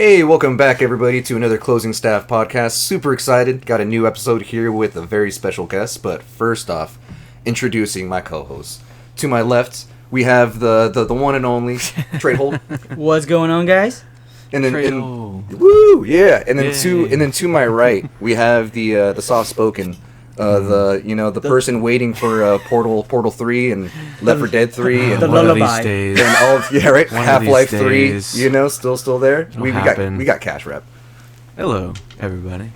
Hey, welcome back, everybody, to another Closing Staff podcast. Super excited. Got a new episode here with a very special guest. But first off, introducing my co-host. To my left, we have the one and only Trade Hold. What's going on, guys? And then, woo, yeah. And then to my right, we have the soft-spoken, the person waiting for Portal 3 and Left 4 Dead 3 and the one lullaby. of these days. and all right, Half-Life 3, days, still there. We happen. got Cash Rap. Hello, everybody.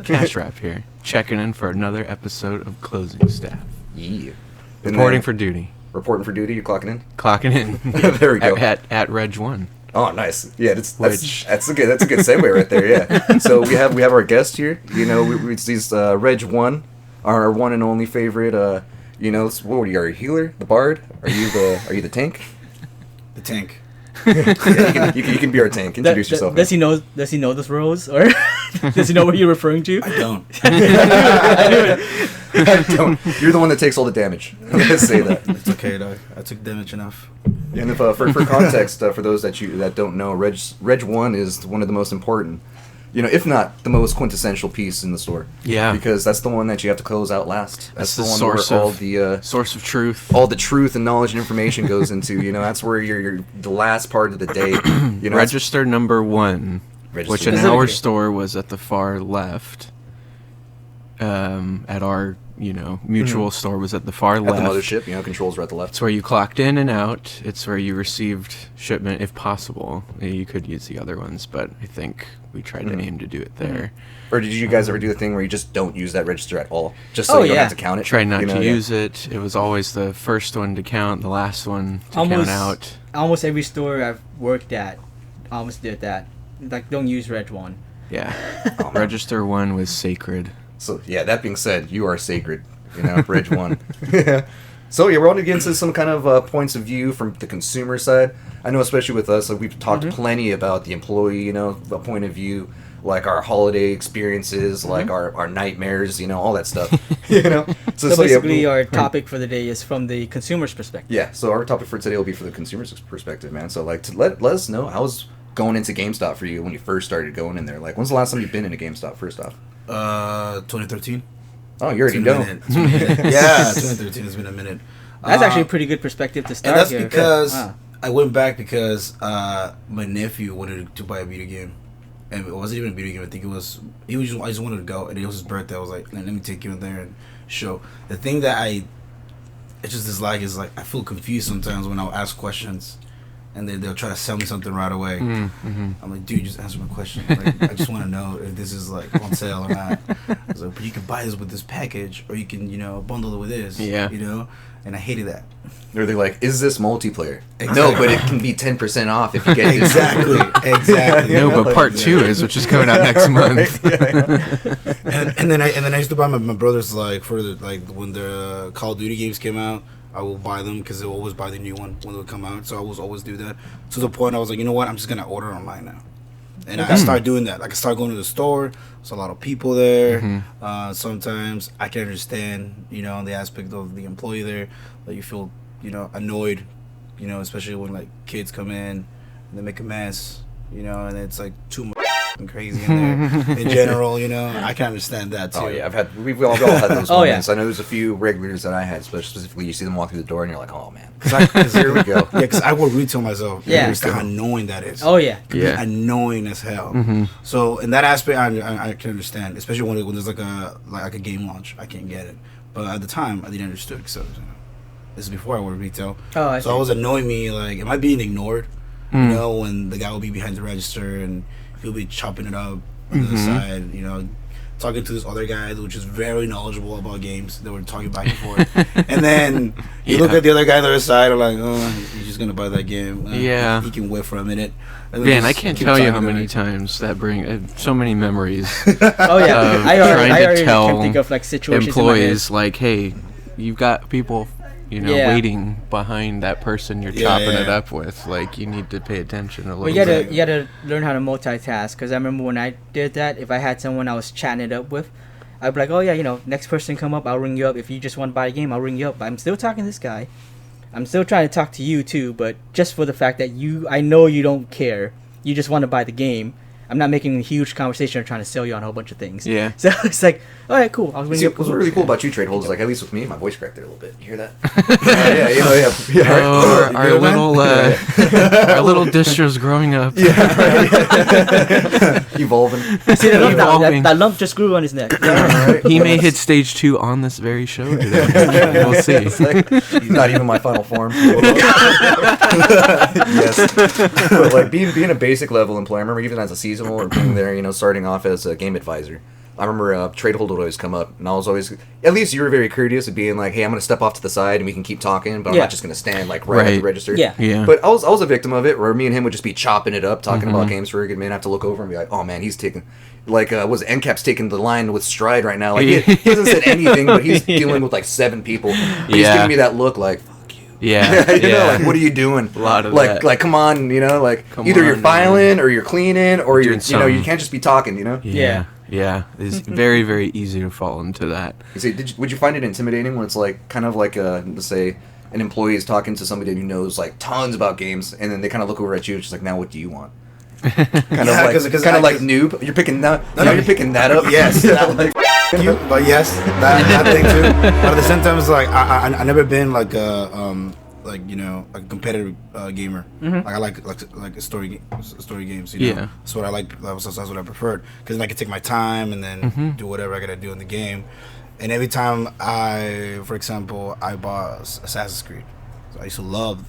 Cash Wrap here, checking in for another episode of Closing Staff. Yeah. And Reporting then- for duty. Reporting for duty, you're clocking in? Clocking in. There we go. At Reg 1. Oh, nice. Yeah, that's a good segue right there. Yeah. So we have our guest here. It's these Reg 1, our one and only favorite. What are you? Are you a healer? The bard? Are you the tank? The tank. Yeah, you can be our tank. Introduce yourself. Does he know those roles, or does he know what you're referring to? I don't. I don't. You're the one that takes all the damage. Let's say that. It's okay, dog. I took damage enough. And if for context, for those that don't know, Reg 1 is one of the most important, if not the most quintessential piece in the store. Yeah. Because that's the one that you have to close out last. That's the the one source where all of- the Source of truth. all the truth and knowledge and information goes into. That's where you're the last part of the day. That's- Register number 1, Register which in number our one. store was at the far left. At our, mutual store was at the far at left. the mothership. Controls are at the left. It's where you clocked in and out. It's where you received shipment, if possible. You could use the other ones, but I think we tried to aim to do it there. Or did you guys ever do the thing where you just don't use that register at all, just so Oh, you don't yeah. have to count it? Try not to Yeah. use it. It was always the first one to count, the last one to count out. Almost every store I've worked at almost did that. Like, don't use Reg 1. Yeah. Oh, man. Register 1 was sacred. So yeah, that being said, you are sacred. Reg 1. So yeah, we're going to get into some kind of points of view from the consumer side. I know, especially with us, we've talked plenty about the employee, the point of view, like our holiday experiences, like our nightmares, all that stuff. So basically, yeah, our topic for the day is from the consumer's perspective. yeah. So our topic for today will be for the consumer's perspective, man. So to let us know, how was going into GameStop for you when you first started going in there? Like, when's the last time you've been in a GameStop? First off. 2013. Oh, you already It's know. been a minute. Yeah, 2013 has been a minute. That's actually a pretty good perspective to start And that's here. because Wow. I went back because my nephew wanted to buy a video game, and it wasn't even a video game. I think I just wanted to go, and it was his birthday. I was like, let me take you in there and show. The thing that I just dislike is like I feel confused sometimes when I'll ask questions. And they'll try to sell me something right away. I'm like, dude, just answer my question. Like, I just want to know if this is like on sale or not. I was like, but you can buy this with this package, or you can, bundle it with this. Yeah. And I hated that. Or they're like, is this multiplayer? Exactly. No, but it can be 10% off if you get this. Exactly. No, but part 2 is, which is coming out next month. And then I used to buy my brothers like for when the Call of Duty games came out. I will buy them because they will always buy the new one when they would come out. So I was always do that. To the point I was like, you know what? I'm just gonna order online now. And I started doing that. Like I started going to the store. There's a lot of people there. Sometimes I can understand, the aspect of the employee there, that you feel, annoyed, especially when like kids come in and they make a mess, and it's like too much crazy in there. In general, I can understand that too. Oh yeah, we've all had those Oh, yeah. moments. I know there's a few regulars that I had, specifically you see them walk through the door and you're like, oh man, because here we go. Yeah, because I work retail myself. Yeah. I understand how annoying that is. Oh, yeah. It can Yeah. be annoying as hell. So in that aspect, I can understand, especially when there's like a game launch, I can't get it. But at the time, I didn't understand. So this is before I worked retail. Oh, I see. So it was annoying me. Like, am I being ignored? When the guy will be behind the register and he'll be chopping it up on the side. Talking to this other guy, which is very knowledgeable about games. They were talking back and forth. And then you look at the other guy on the other side, I'm like, oh, he's just going to buy that game. Yeah. He can wait for a minute. And then Man, I just can't keep tell you talking how to many him. times that bring so many memories. Oh, yeah. of I trying to already tell can think of like situations in my head. employees like, hey, you've got people, Yeah. waiting behind that person you're Yeah, chopping yeah. it up with. Like, you need to pay attention a little Well, bit. you gotta learn how to multitask. Because I remember when I did that, if I had someone I was chatting it up with, I'd be like, oh yeah, next person come up, I'll ring you up. If you just want to buy a game, I'll ring you up. But I'm still talking to this guy. I'm still trying to talk to you too, but just for the fact that I know you don't care. You just want to buy the game. I'm not making a huge conversation or trying to sell you on a whole bunch of things. Yeah. So it's like, all right, cool. I'll bring See, you what's really cool about you trade holders, like at least with me, my voice cracked there a little bit. You hear that? Oh, our little our little distro's growing up. Evolving. See, Evolving. that lump just grew on his neck. He may hit stage 2 on this very show today. We'll see. It's like, he's not even my final form. Yes. But like being a basic level employee, I remember even as a seasonal or being there, starting off as a game advisor. I remember trade hold would always come up, and I was always, at least you were very courteous of being like, hey, I'm going to step off to the side and we can keep talking, but I'm not just going to stand like right at the register. Yeah. But I was a victim of it, where me and him would just be chopping it up, talking about games for a good minute. I have to look over and be like, oh man, he's taking, like, was NCAP's taking the line with stride right now. Like, he hasn't said anything, but he's dealing with like 7 people. He's giving me that look like, Yeah. like, what are you doing? A lot of like, that. Like, come on, like, Come either on, you're filing or you're cleaning or you're, doing something. you can't just be talking, Yeah. It's very, very easy to fall into that. You see, would you find it intimidating when it's like, kind of like, let's say, an employee is talking to somebody who knows like tons about games, and then they kind of look over at you, and just like, now what do you want? Kind of like noob. You're picking that. You're picking that up. Yes. Like, But yes, that thing too. But at the same time, it's like I never been like a a competitive gamer. Like I like story games. Yeah. That's what I like. That's what I preferred, because then I can take my time and then do whatever I gotta do in the game. And every time for example, I bought Assassin's Creed. So I used to love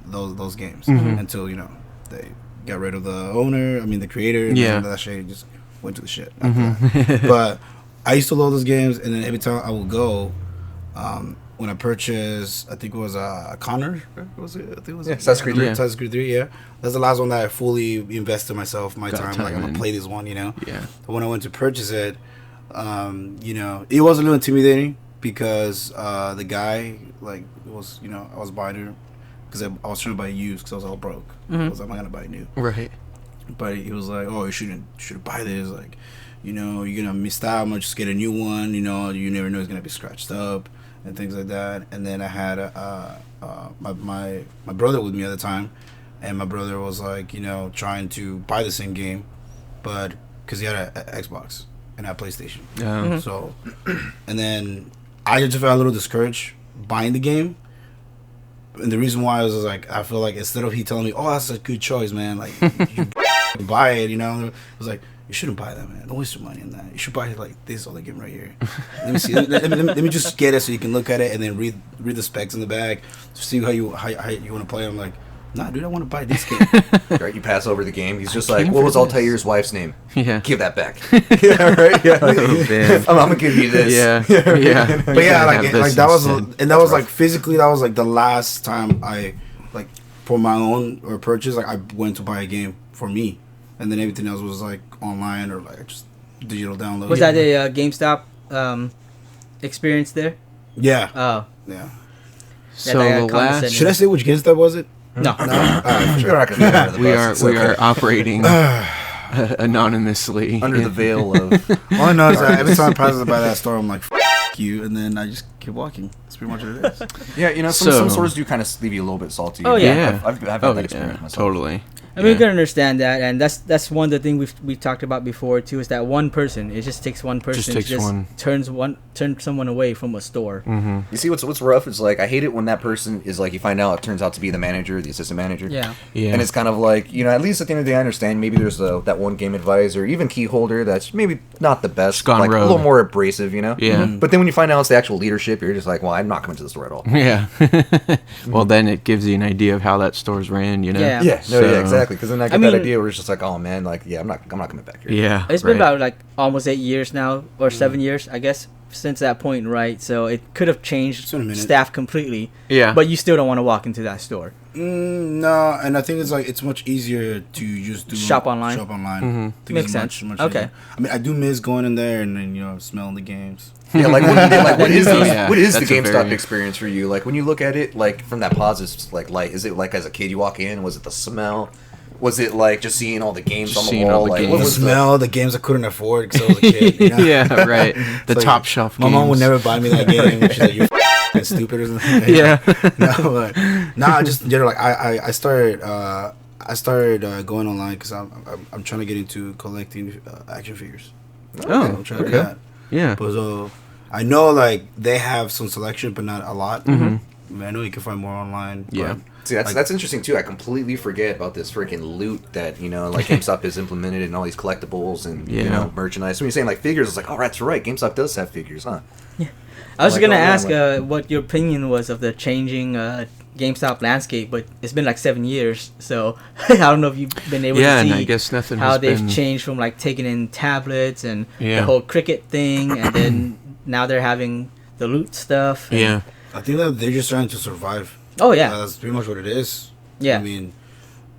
those games until they got rid of the owner. I mean the creator. And then that shit just went to the shit. But I used to love those games, and then every time I would go, when I purchased, I think it was Connor. Was it? I think it was Assassin's Creed 3. Assassin's Creed 3. Yeah, that's the last one that I fully invested myself, my time. Like I'm gonna play this one. Yeah. But when I went to purchase it, it was a little intimidating because the guy was I was buying it because I was trying to buy used because I was all broke. I was like, I'm not gonna buy new. Right. But he was like, oh, you shouldn't buy this. Like, you're gonna miss out. I'm gonna just get a new one. You never know it's gonna be scratched up and things like that. And then I had my brother with me at the time, and my brother was like, trying to buy the same game, but because he had a Xbox and a PlayStation. So, and then I just felt a little discouraged buying the game. And the reason why was like, I feel like instead of he telling me, oh, that's a good choice, man, like you buy it, it was like, you shouldn't buy that, man. Don't waste your money on that. You should buy like this other game right here. Let me see. let me just get it so you can look at it and then read the specs in the back, see how you want to play. I'm like, nah, dude, I want to buy this game. Right, you pass over the game. He's just like, what was Altair's wife's name? Yeah. Give that back. Yeah, right. Yeah. Like, I'm gonna give you this. Yeah. But yeah, like that was, and that was like physically, that was like the last time I like for my own or purchase. Like I went to buy a game for me, and then everything else was like online or like just digital download. Was that a GameStop experience there? Yeah. Oh. Yeah. So the last, should I say which GameStop was it? No. We're not gonna we are operating anonymously under the veil of. All I know is that every time I pass by that store, I'm like, F you, and then I just keep walking. That's pretty much what it is. Yeah, some stores do kind of leave you a little bit salty. Oh yeah, I've had that experience myself. Totally. I mean, we can understand that, and that's one of the things we've talked about before too. Is that one person? It just takes one person to turn someone away from a store. Mm-hmm. You see, what's rough is like I hate it when that person is like you find out it turns out to be the manager, the assistant manager. Yeah. And it's kind of like at least at the end of the day, I understand maybe there's that one game advisor, even key holder that's maybe not the best, gone like rogue. a little more abrasive, Yeah. But then when you find out it's the actual leadership, you're just like, well, I'm not coming to the store at all. Yeah. Well, then it gives you an idea of how that store's ran. Yeah. Yeah. No. Yeah. Exactly. Because then I get that idea where it's just like, oh man, like I'm not coming back here. Yeah. It's been about like almost 8 years now, or 7 years, I guess, since that point, right? So it could have changed staff completely. Yeah. But you still don't want to walk into that store. No, and I think it's like it's much easier to just shop online. Mm-hmm. Makes sense. Much okay. Easier. I mean, I do miss going in there and then smelling the games. Yeah, like what is That's the GameStop experience for you? Like when you look at it, like from that positive light, is it like as a kid you walk in? Was it the smell? Was it like just seeing all the games on the wall? Like what was the smell? The games I couldn't afford because I was a kid. Yeah, right. The top shelf. My mom would never buy me that game. She's like, "You're stupid or something." Yeah. I just like I started. I started going online because I'm trying to get into collecting action figures. I'm trying to do that. Yeah. But I know like they have some selection, but not a lot. Mm-hmm. I know you can find more online. Yeah. See, that's interesting too. I completely forget about this freaking loot that like GameStop has implemented in all these collectibles and merchandise. When you're saying like figures, it's like, oh, that's right. GameStop does have figures, huh? Yeah. I was gonna ask what your opinion was of the changing GameStop landscape, but it's been like 7 years, so I don't know if you've been able to see and I guess nothing how has they've been... changed from like taking in tablets and the whole cricket thing, and then now they're having the loot stuff. Yeah. I think that they're just trying to survive. Oh yeah. That's pretty much what it is. Yeah. I mean,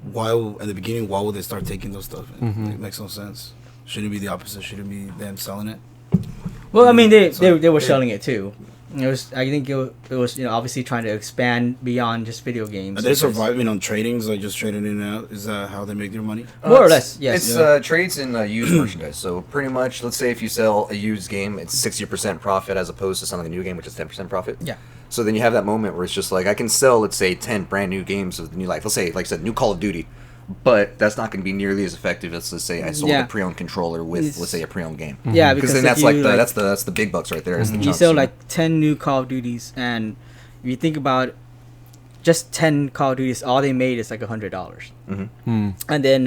at the beginning, why would they start taking those stuff? It makes no sense. Shouldn't it be the opposite? Shouldn't it be them selling it? Well, I mean, they were selling it too. It was, I think it was obviously trying to expand beyond just video games. Are they surviving on tradings, like just trading in and out? Is that how they make their money? More or less, yes. It's trades in used merchandise. So pretty much, let's say if you sell a used game, it's 60% profit as opposed to selling a new game, which is 10% profit. Yeah. So then you have that moment where it's just like, I can sell, let's say, 10 brand new games of the new life. Let's say, like I said, new Call of Duty. But that's not going to be nearly as effective as, let's say, I sold a pre-owned controller with, let's say, a pre-owned game. Yeah, because then that's like that's the big bucks right there. You sell like 10 new Call of Duties, and if you think about just 10 Call of Duties, all they made is like $100. Mm-hmm. And then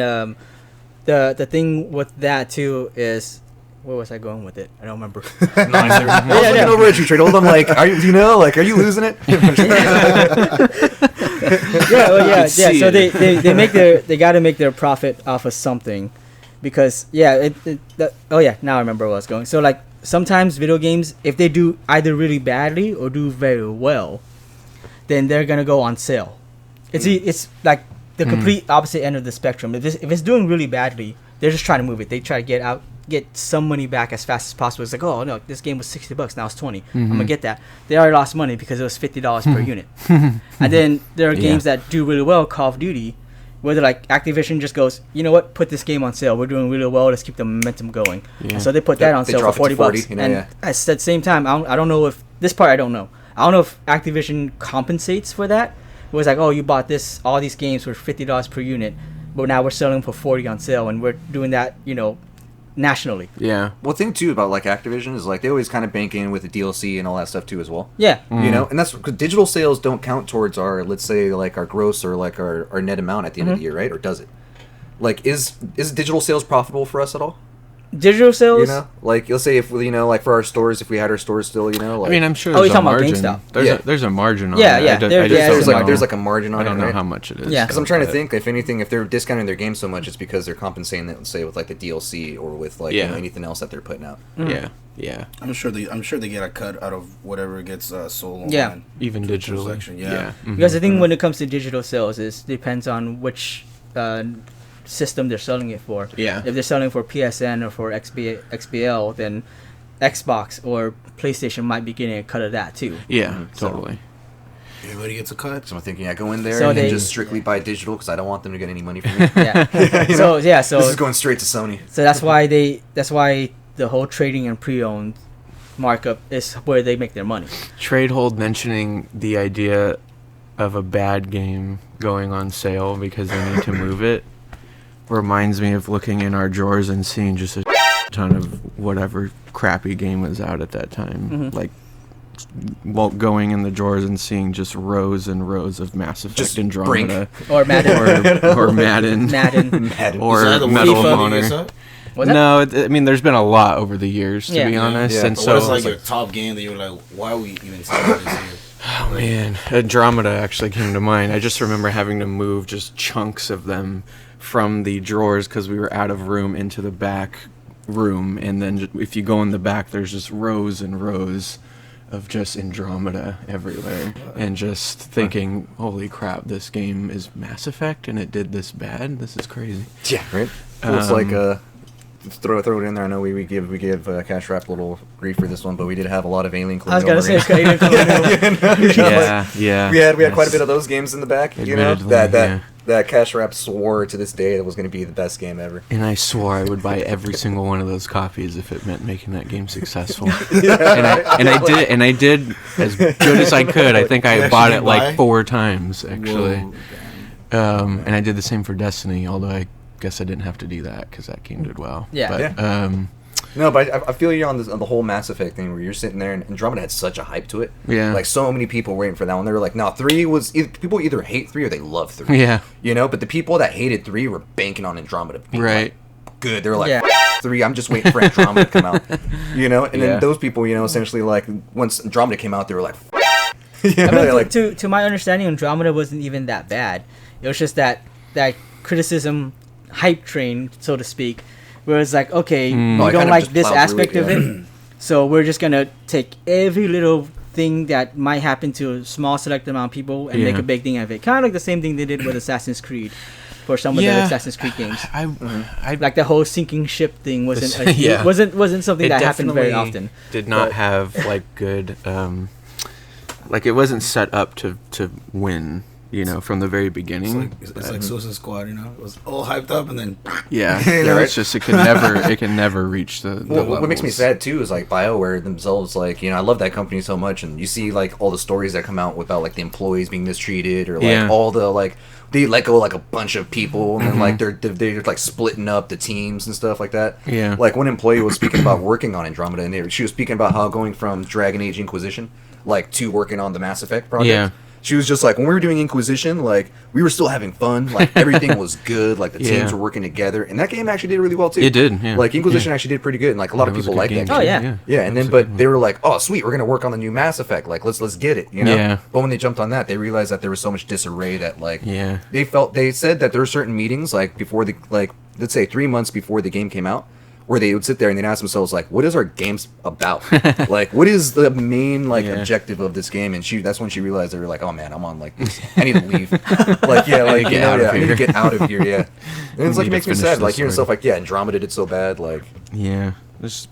the thing with that too is, where was I going with it? I don't remember. I was looking over at you, Trade. I'm like, are you losing it? Yeah. So they make they got to make their profit off of something, because now I remember where I was going. So like sometimes video games, if they do either really badly or do very well, then they're gonna go on sale. It's like the complete opposite end of the spectrum. If it's doing really badly, they're just trying to move it. They try to get some money back as fast as possible. It's like, oh no, this game was $60, now it's 20. I'm gonna get that. They already lost money because it was $50 per unit. And then there are games that do really well, Call of Duty, where they're like, Activision just goes, you know what, put this game on sale. We're doing really well. Let's keep the momentum going. Yeah. And so they put that on sale for $40. And at the same time, I don't know if this part I don't know if Activision compensates for that. It was like, oh, you bought all these games for $50 per unit, but now we're selling them for $40 on sale, and we're doing that, nationally. Yeah. Well, the thing too about like Activision is like they always kind of bank in with the DLC and all that stuff too as well. Yeah. And that's because digital sales don't count towards our, let's say, like our gross or like our net amount at the end of the year, right? Or does it? Like, is digital sales profitable for us at all? Digital sales? Like let's say if we, like for our stores, if we had our stores still, like, I mean, I'm sure you're there's a talking margin. about GameStop. There's a margin on it. Yeah. There's like a margin on it. I don't know right? how much it is. Yeah. Because I'm trying to think, if anything, if they're discounting their game so much, it's because they're compensating that, let's say, with like the DLC or with like anything else that they're putting out. Yeah. I'm sure they get a cut out of whatever gets sold online. Yeah. Even digitally. Yeah. Mm-hmm. Because the thing when it comes to digital sales is depends on which system they're selling it for. Yeah. If they're selling for PSN or for XBL, then Xbox or PlayStation might be getting a cut of that too. Yeah, totally. Everybody gets a cut. So I'm thinking I go in there and just strictly buy digital because I don't want them to get any money from me. So this is going straight to Sony. So that's why the whole trading and pre-owned markup is where they make their money. Tradehold mentioning the idea of a bad game going on sale because they need to move it reminds me of looking in our drawers and seeing just a ton of whatever crappy game was out at that time. Like, going in the drawers and seeing just rows and rows of Mass Effect Andromeda. Or Madden. or Madden. Or Medal of Honor. No, I mean, there's been a lot over the years, to be honest. Yeah. And but so what is like your top game that you were like, why are we even selling this here? Oh man, Andromeda actually came to mind. I just remember having to move just chunks of them from the drawers because we were out of room into the back room, and then if you go in the back, there's just rows and rows of just Andromeda everywhere, and just thinking, holy crap, this game is Mass Effect and it did this bad. This is crazy. Yeah, right. Well, it's like throw it in there. I know we give Cash Wrap a little grief for this one, but we did have a lot of Alien Colonial. I was gonna say Alien Colonial. Yeah. We had quite a bit of those games in the back. That Cash Wrap swore to this day that was going to be the best game ever. And I swore I would buy every single one of those copies if it meant making that game successful. and I did as good as I could. I think I bought it like 4 times actually. Whoa. And I did the same for Destiny, although I guess I didn't have to do that because that game did well. Yeah. But, Yeah. No, but I feel you on the whole Mass Effect thing where you're sitting there and Andromeda had such a hype to it. Yeah. Like so many people waiting for that one. They were like, no, 3 was people either hate 3 or they love 3. Yeah. You know, but the people that hated 3 were banking on Andromeda being Right. like, good. They were like, 3, I'm just waiting for Andromeda to come out. You know, and Yeah. then those people, you know, essentially like once Andromeda came out, they were like, you know, I mean, like, to my understanding, Andromeda wasn't even that bad. It was just that criticism hype train, so to speak, where it's like, okay, we I kind don't of like just this plowed through aspect it, of it, so we're just gonna take every little thing that might happen to a small selected amount of people and make Yeah. a big thing out of it. Kind of like the same thing they did with Assassin's Creed for some of the Assassin's Creed games. I Like the whole sinking ship thing wasn't Yeah. wasn't something It that happened very definitely often. did not But- have like good like it wasn't set up to win, you know, from the very beginning. It's like Suicide Squad, you know. It was all hyped up and then Yeah, Yeah, right. it's just it can never reach the well, what makes me levels. sad too is like BioWare themselves. Like, you know, I love that company so much, and you see like all the stories that come out about like the employees being mistreated, or like Yeah. all the like they let go like a bunch of people, and then like they're like splitting up the teams and stuff like that. Yeah. Like one employee was speaking about working on Andromeda, and she was speaking about how going from Dragon Age Inquisition like to working on the Mass Effect project. Yeah. She was just like, when we were doing Inquisition, like, we were still having fun. Like, everything was good. Like, the teams Yeah. were working together. And that game actually did really well, too. It did, yeah. Like, Inquisition actually did pretty good. And, like, a lot of That was people a like good that game, game. Oh, yeah. Yeah, and then, but they were like, oh, sweet, we're going to work on the new Mass Effect. Like, let's get it, you know? Yeah. But when they jumped on that, they realized that there was so much disarray that, like, Yeah. they said that there were certain meetings, like, before the, like, let's say 3 months before the game came out, where they would sit there and they'd ask themselves, like, what is our games about? Like, what is the main, like, Yeah. objective of this game? And that's when she realized, they were like, oh, man, I'm on, like, this. I need to leave. Like, yeah, like, Get you know, out of yeah, I need to here. get out of here, yeah. And it's, like, it need makes to me finish sad, this like, hearing story. stuff like, yeah, Andromeda did so bad, like, Yeah, there's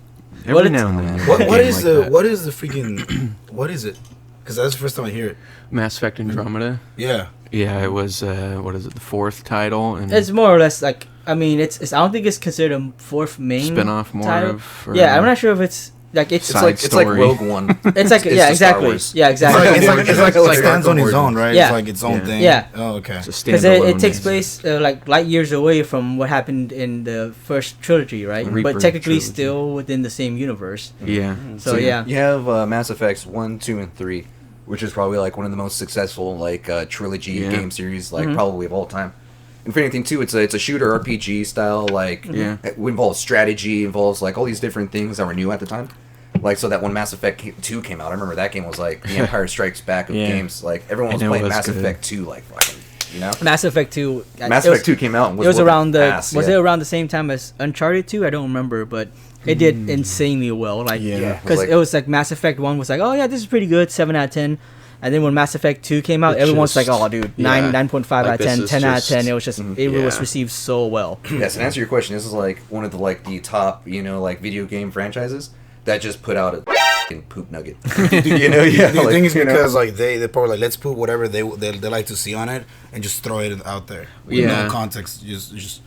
Well, every it's- now and then. what a game is like the that. what is the freaking what is it? Because that's the first time I hear it. Mass Effect Andromeda? Yeah. Yeah, it was what is it, the 4th title and It's more or less like, I mean, it's I don't think it's considered a fourth main spin-off more title. of. Or, Yeah, I'm not sure if it's like it's Side it's like story. Rogue One. it's like It's yeah, the Star exactly. Wars. Yeah, It's exactly. like it like stands on its Arkham own, right? Yeah. It's like its own Yeah. thing. Yeah. Oh, okay. It's a Because it standalone. takes place like light years away from what happened in the first trilogy, right? Reaper but technically trilogy. still within the same universe. Yeah. So yeah, You have Mass Effects 1, 2, and 3, which is probably like one of the most successful like trilogy Yeah. game series like Mhm. probably of all time. And for anything too, it's a shooter RPG style like Yeah. it involves strategy, involves like all these different things that were new at the time. Like so that when Mass Effect 2 came out, I remember that game was like the Empire Strikes Back of Yeah. games. Like everyone was And it playing was Mass good. Effect 2 like fucking, you know. Mass Effect 2. Mass it was- Effect 2 came out and It was whooping around the ass, was yeah. it around the same time as Uncharted 2? I don't remember, but it did insanely well. Like Yeah. Yeah. because like- it was like Mass Effect 1 was like, oh yeah, this is pretty good, 7 out of 10. And then when Mass Effect 2 came out, It everyone's just- like, oh dude, yeah. 9.5 Like, out of 10, this 10 is out of just- 10. It was just it was yeah. received so well. Yes, and answer your question, this is like one of the like the top, you know, like video game franchises that just put out a fucking poop nugget. You know, yeah. The like, thing is you know. because like they probably like let's put whatever they like to see on it and just throw it out there with Yeah. no context. Just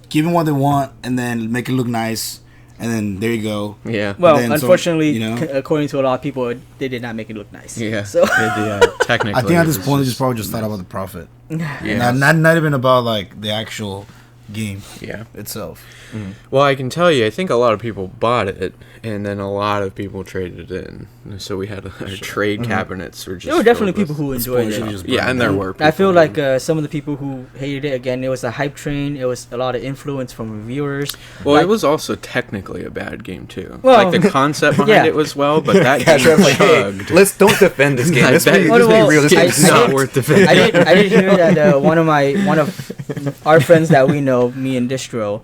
give them what they want and then make it look nice, and then there you go. Yeah. Well, Then, so, unfortunately, you know? according to a lot of people, they did not make it look nice. Yeah. So yeah, technically. I think at it this was point they just probably just thought about the profit, Yeah. not even about like the actual game Yeah. itself. Well, I can tell you, I think a lot of people bought it, and then a lot of people traded it in. So we had our trade cabinets were just. there were definitely filled people with- who enjoyed Spoilers, it. you just Yeah, burn and there them. were. I feel people like who- some of the people who hated it, again, it was a hype train. It was a lot of influence from reviewers. Well, like- it was also technically a bad game too. Well, like the concept behind yeah. it was well, but that Cash game Rap's like, hey, chugged. let's don't defend this game. I Let's bet- be, Well, let's well, be realistic. I- It's I not did- worth defending. I did hear that one of our friends that we know, me and Distro,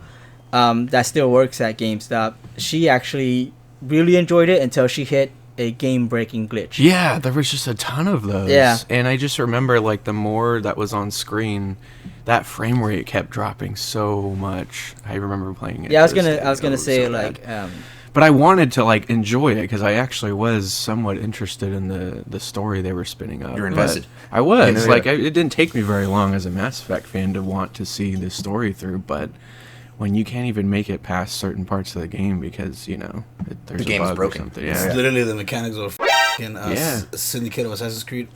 that still works at GameStop. She actually really enjoyed it until she hit a game-breaking glitch. Yeah, there was just a ton of those. Yeah. And I just remember, like, the more that was on screen, that frame rate kept dropping so much. I remember playing it. Yeah, I was to this gonna day, I was it gonna was say so like bad. But I wanted to, like, enjoy it, because I actually was somewhat interested in the story they were spinning up. You're But invested. I was. You know, like, yeah. it didn't take me very long as a Mass Effect fan to want to see this story through, but when you can't even make it past certain parts of the game because, you know, there's The game a is bug broken. or something. It's Yeah. literally the mechanics of f***ing Yeah. Syndicate of Assassin's Creed.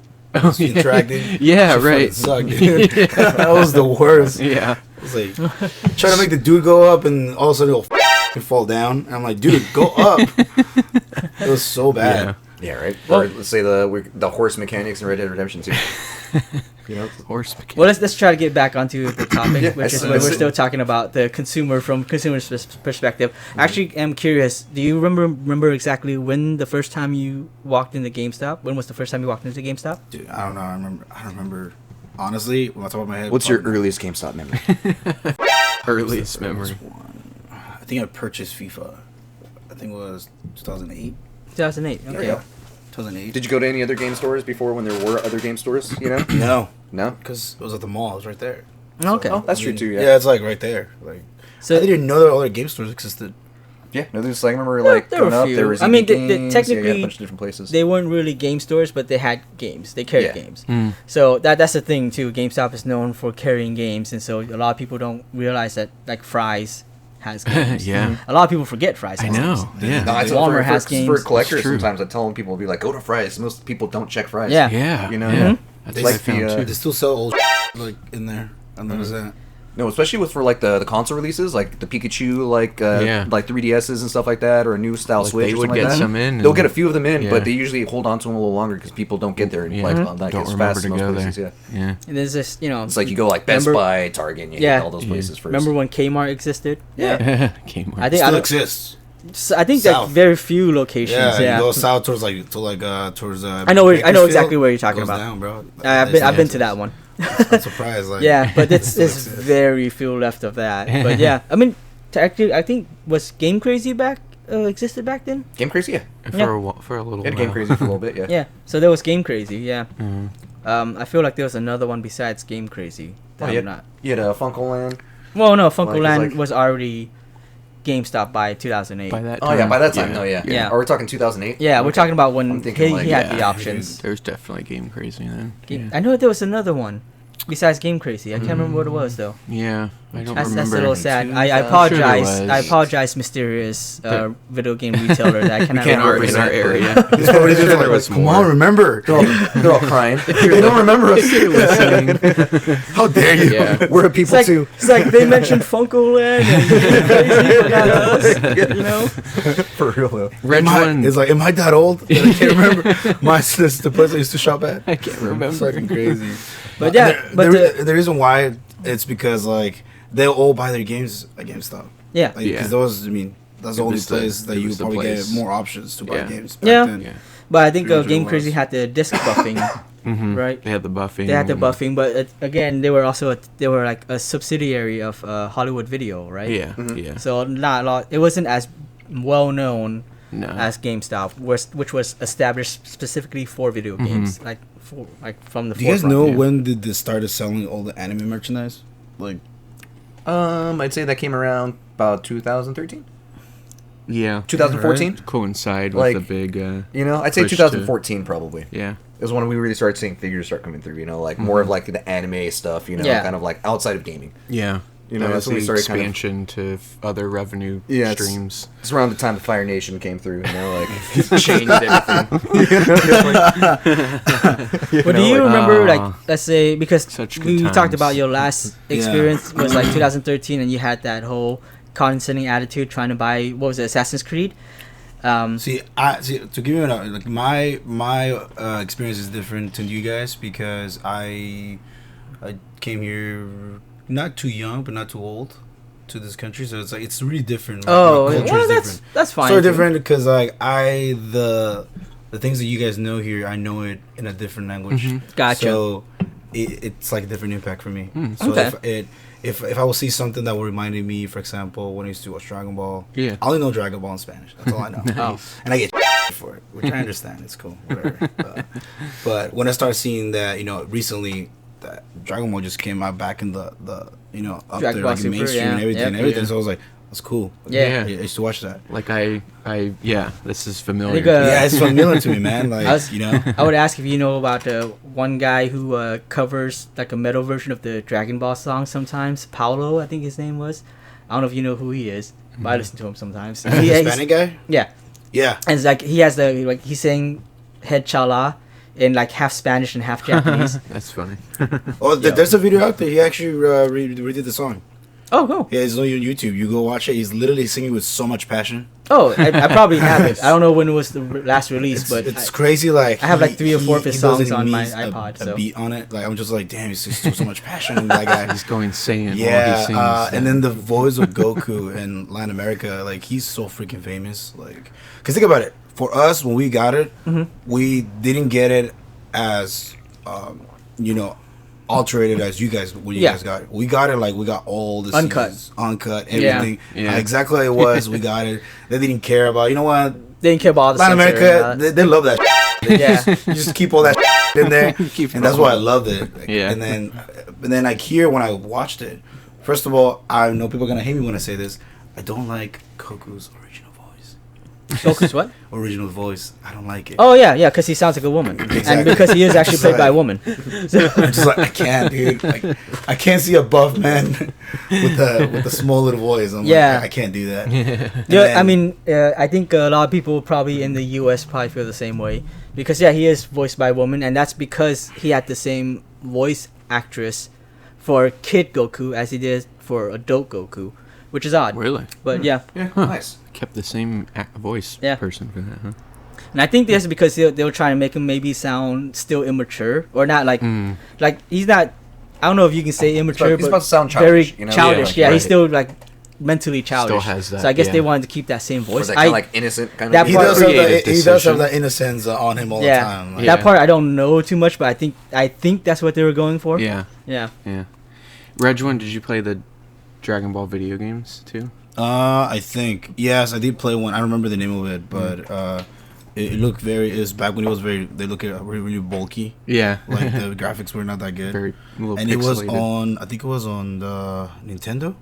Just interacting. Yeah, Shit right. fucking sucked, dude. That was the worst. Yeah. It was like trying to make the dude go up, and all of a sudden he'll fall down. And I'm like, dude, go up. It was so bad. Yeah, right. Well- Or let's say the horse mechanics in Red Dead Redemption 2. You know, Horse mechanic. Well, let's try to get back onto the topic, Yeah, which is I where we're see. still talking about the consumer from consumer's perspective. Actually, I'm curious. Do you remember exactly when the first time you walked into GameStop? When was the first time you walked into GameStop? Dude, I don't know. I don't remember. Honestly, on the top of my head. what's your probably- earliest GameStop memory? Earliest There was memory. one. I think I purchased FIFA. I think it was 2008. 2008. Okay. Yeah. 2008. Did you go to any other game stores before when there were other game stores? You know, No, no. because it was at the mall. It was right there. Okay. Oh, that's I true mean, too. Yeah, it's like right there. Like So I didn't know that other game stores existed. Yeah, no, there's like I remember There- like there were growing a up, few. there was. I mean, indie the- games, yeah, you had technically, a bunch of different places. they weren't really game stores, but they had games. They carried Yeah. games. Mm. So that's the thing too. GameStop is known for carrying games, and so a lot of people don't realize that like Fry's has games. Yeah. A lot of people forget Fry's. I has games. know. Yeah. No, I Walmart has for games. collectors. That's true. Sometimes I tell them people be like, go to Fry's. Most people don't check Fry's. Yeah. Yeah. You know, yeah. Mhm. That's They what I like found the, too. They still sell old like in there. I noticed that. No, especially with for like the console releases, like the Pikachu, like Yeah. like 3DSs and stuff like that, or a new style Like, Switch. they or would something get like that. some in They'll and- get a few of them in, Yeah. but they usually hold on to them a little longer because people don't get there Yeah. like Mhm. like Don't as remember fast to as most go places. there. Yeah, Yeah. And there's this, it's like you go like Best Remember- Buy, Target, and you Yeah. hit all those places first. Remember when Kmart existed? Yeah. Kmart. I think Still I, exists. I think that South. very few locations. Yeah, Yeah. you go south towards towards. I know Bakersfield, exactly where you're talking goes about. Down, bro. I've been to that one. I'm surprised. Like, Yeah, but it's still it's exists. very few left of that. But yeah, I mean, actually, I think was Game Crazy existed back then? Game Crazy, yeah. For a little Yeah, while. Game Crazy for a little bit, yeah. Yeah. So there was Game Crazy. Yeah. Mhm. I feel like there was another one besides Game Crazy. That Oh, I'm yeah. not. You had Funko Land. Well, no, Funko Like, Land it's like- was already GameStop by 2008. By that Oh time. yeah, by that time, no, yeah. Yeah. Are we talking 2008? Yeah, we're Okay. talking about when I'm thinking he like, had yeah. the options. There's definitely Game Crazy then. I know there was another one besides Game Crazy. I can't remember what it Mm. was though. Yeah. I don't That's a remember. little sad. I I'm apologize. sure there I was. apologize, mysterious video game retailer that I cannot in our represent. area. It's probably I'm sure just there was come more. on, remember. They're all crying. They don't remember us. You're listening. How dare you? Yeah. We're It's people like, too. it's like they mentioned Funko Land and Game Crazy forgot us. You know? For real though. Red one. It's like, am I that old? That I can't remember. This the place I used to shop at. I can't remember. It's fucking crazy. But yeah, but the reason why it's because like they'll all buy their games at GameStop. yeah. Like, Yeah. because those, I mean, that's the It only was the- place that it you was the probably place. get more options to buy Yeah. games. Back Yeah. Then. Yeah. But I think 300 Game was. Crazy had the disc buffing. Mhm. Right. They had the buffing. They had the and- buffing, but again, they were also they were like a subsidiary of Hollywood Video, right? Yeah. Mhm. Yeah. So not a lot. It wasn't as well known No. as GameStop, which was established specifically for video Mhm. games, like from the. Do you guys forefront. know yeah. when did they started selling all the anime merchandise? Like, I'd say that came around about 2013, Yeah. 2014. Coincide Like, with the big. You know, I'd say Push to- 2014 probably. Yeah. Is when we really started seeing figures start coming through. You know, like more of like the anime stuff. You know, Yeah. kind of like outside of gaming. Yeah. You know, That that's was when we the started kind of. expansion to other revenue Yeah, it's- streams. It's around the time the Fire Nation came through. You know, like Changed everything. But do you remember, like, let's say, because Such good we talked times. about your last Yeah. experience was like 2013, and you had that whole condescending attitude trying to buy what was it, Assassin's Creed? see, to give you an like my experience is different to you guys because I came here not too young but not too old to this country, so it's like it's really different. Like, Oh, my culture well, is that's different. that's fine. So too. different because like the things that you guys know here, I know it in a different language. Mhm. Gotcha. So it's like a different impact for me. Mm. So Okay. if I will see something that will remind me, for example, when I used to watch Dragon Ball, Yeah. I only know Dragon Ball in Spanish. That's all I know. Oh. And I get for it, which I understand. It's cool, whatever. But when I started seeing that, recently that Dragon Ball just came out back in the up Dragon there Ball like in Super, mainstream yeah. and everything, Yep. and everything. Yeah. So I was like, that's cool. Yeah. I used to watch that. Like yeah, this is familiar. think, Yeah, it's familiar to me, man. Like I was- you know. I would ask if you know about one guy who covers like a metal version of the Dragon Ball song sometimes. Paulo, I think his name was. I don't know if you know who he is, but I listen to him sometimes. Hispanic guy. Yeah, Yeah. and it's like he has the like he's saying "Head Chala," in like half Spanish and half Japanese. That's funny. Oh, there's a video out there. He actually redid the song. Oh, cool. Yeah, it's on YouTube. You go watch it. He's literally singing with so much passion. Oh, I probably have it. I don't know when it was the last release, but it's crazy. Like I have like 3 or 4 of his songs on my needs iPod. A So beat on it. Like I'm just like, damn, he's just so much passion in that guy. He's going insane. While he Yeah, sings and then the voice of Goku in Latin America, like he's so freaking famous. Like, cause think about it. For us, when we got it, we didn't get it as, alterated as you guys when you guys got it. We got it like we got all the seasons, uncut, everything. Yeah. Exactly how it was. We got it. They didn't care about. You know what? they didn't care about all the Latin censoring and all America, that. they love that. Yeah. You just keep all that in there, Keep and it that's all. why I loved it. Like, Yeah. And then like here when I watched it, first of all, I know people are gonna hate me when I say this. I don't like Goku's original voice. Goku's what? Original voice. I don't like it. Oh yeah, because he sounds like a woman, and Exactly. because he is actually played by a woman. I'm just like I can't, dude. Like, I can't see a buff man with a small little voice. I'm Yeah. like, I can't do that. Yeah, I mean, I think a lot of people probably in the U.S. probably feel the same way because he is voiced by a woman, and that's because he had the same voice actress for Kid Goku as he did for adult Goku, which is odd. Really? But yeah, Yeah, Huh. nice. Kept the same voice Yeah. person for that, huh? and I think that's because they were trying to make him maybe sound still immature or not like like he's not. I don't know if you can say immature, He's but about to sound very childish. You know? childish. Yeah, Yeah, like, he's right. still like mentally childish. has that, So I guess they yeah. wanted to keep that same Or voice. is that kind of like innocent kind that of? He part- does have Creative that. He does have decision. that innocence on him all the Yeah, time. Like, that part I don't know too much, but I think that's what they were going for. Yeah, Yeah. yeah. Reg, one, did you play the Dragon Ball video games too? I think yes, I did play one. I don't remember the name of it, but it looked very. It was back when it was very. They look really, really bulky. Yeah, Like the graphics were not that good. very little And it was pixelated. on. I think it was on the Nintendo.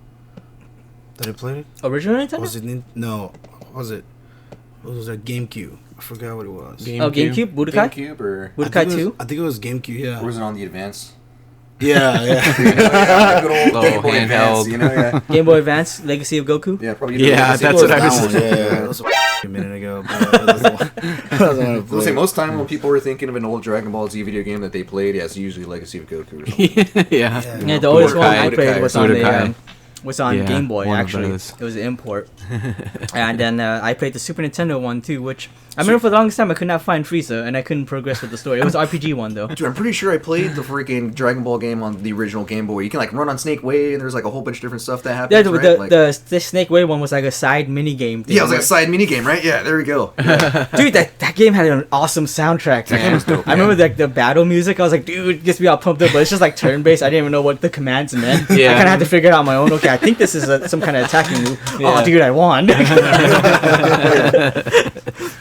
That I played it. Original Nintendo? Was it? No. What was it? What was that? GameCube. I forgot what it was. Oh, GameCube? Budokai? GameCube or Budokai 2? I think it was GameCube. Yeah. or was it on the Advance? Yeah. Yeah. Good old Little Game Boy Advance, handheld. you know? Yeah, Game Boy Advance, Legacy of Goku? yeah, probably. Yeah, Legacy that's of what I Goku. was That one, saying. yeah. That was a minute ago. But that was the one- that was the one I I was played. say most time when people were thinking of an old Dragon Ball Z video game that they played, yeah, it's usually Legacy of Goku or something. yeah. Yeah, the oldest one I Budokai played was on Budokai. was on Yeah, Game Boy one of actually. those. It was an import. And then I played the Super Nintendo one too, which I remember for the longest time I could not find Frieza and I couldn't progress with the story. It was an RPG one though. Dude, I'm pretty sure I played the freaking Dragon Ball game on the original Game Boy. You can like run on Snake Way, and there's like a whole bunch of different stuff that happens. Yeah, the, right? Like, the Snake Way one was like a side mini game thing. yeah, it was like a side mini game, right? Yeah, there we go. Dude, that game had an awesome soundtrack. That game was dope. I remember like the battle music. I was like, dude, it gets me all pumped up, but it's just like turn based. I didn't even know what the commands meant. I Yeah. kind of had to figure it out on my own. Okay, I think this is some kind of attacking move. Yeah. Oh, dude, I won.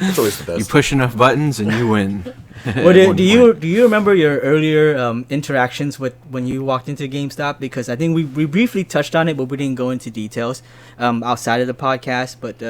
It's always the You best. push enough buttons and you win. What At one do you point. do you remember your earlier interactions with when you walked into GameStop? Because I think we briefly touched on it, but we didn't go into details outside of the podcast. But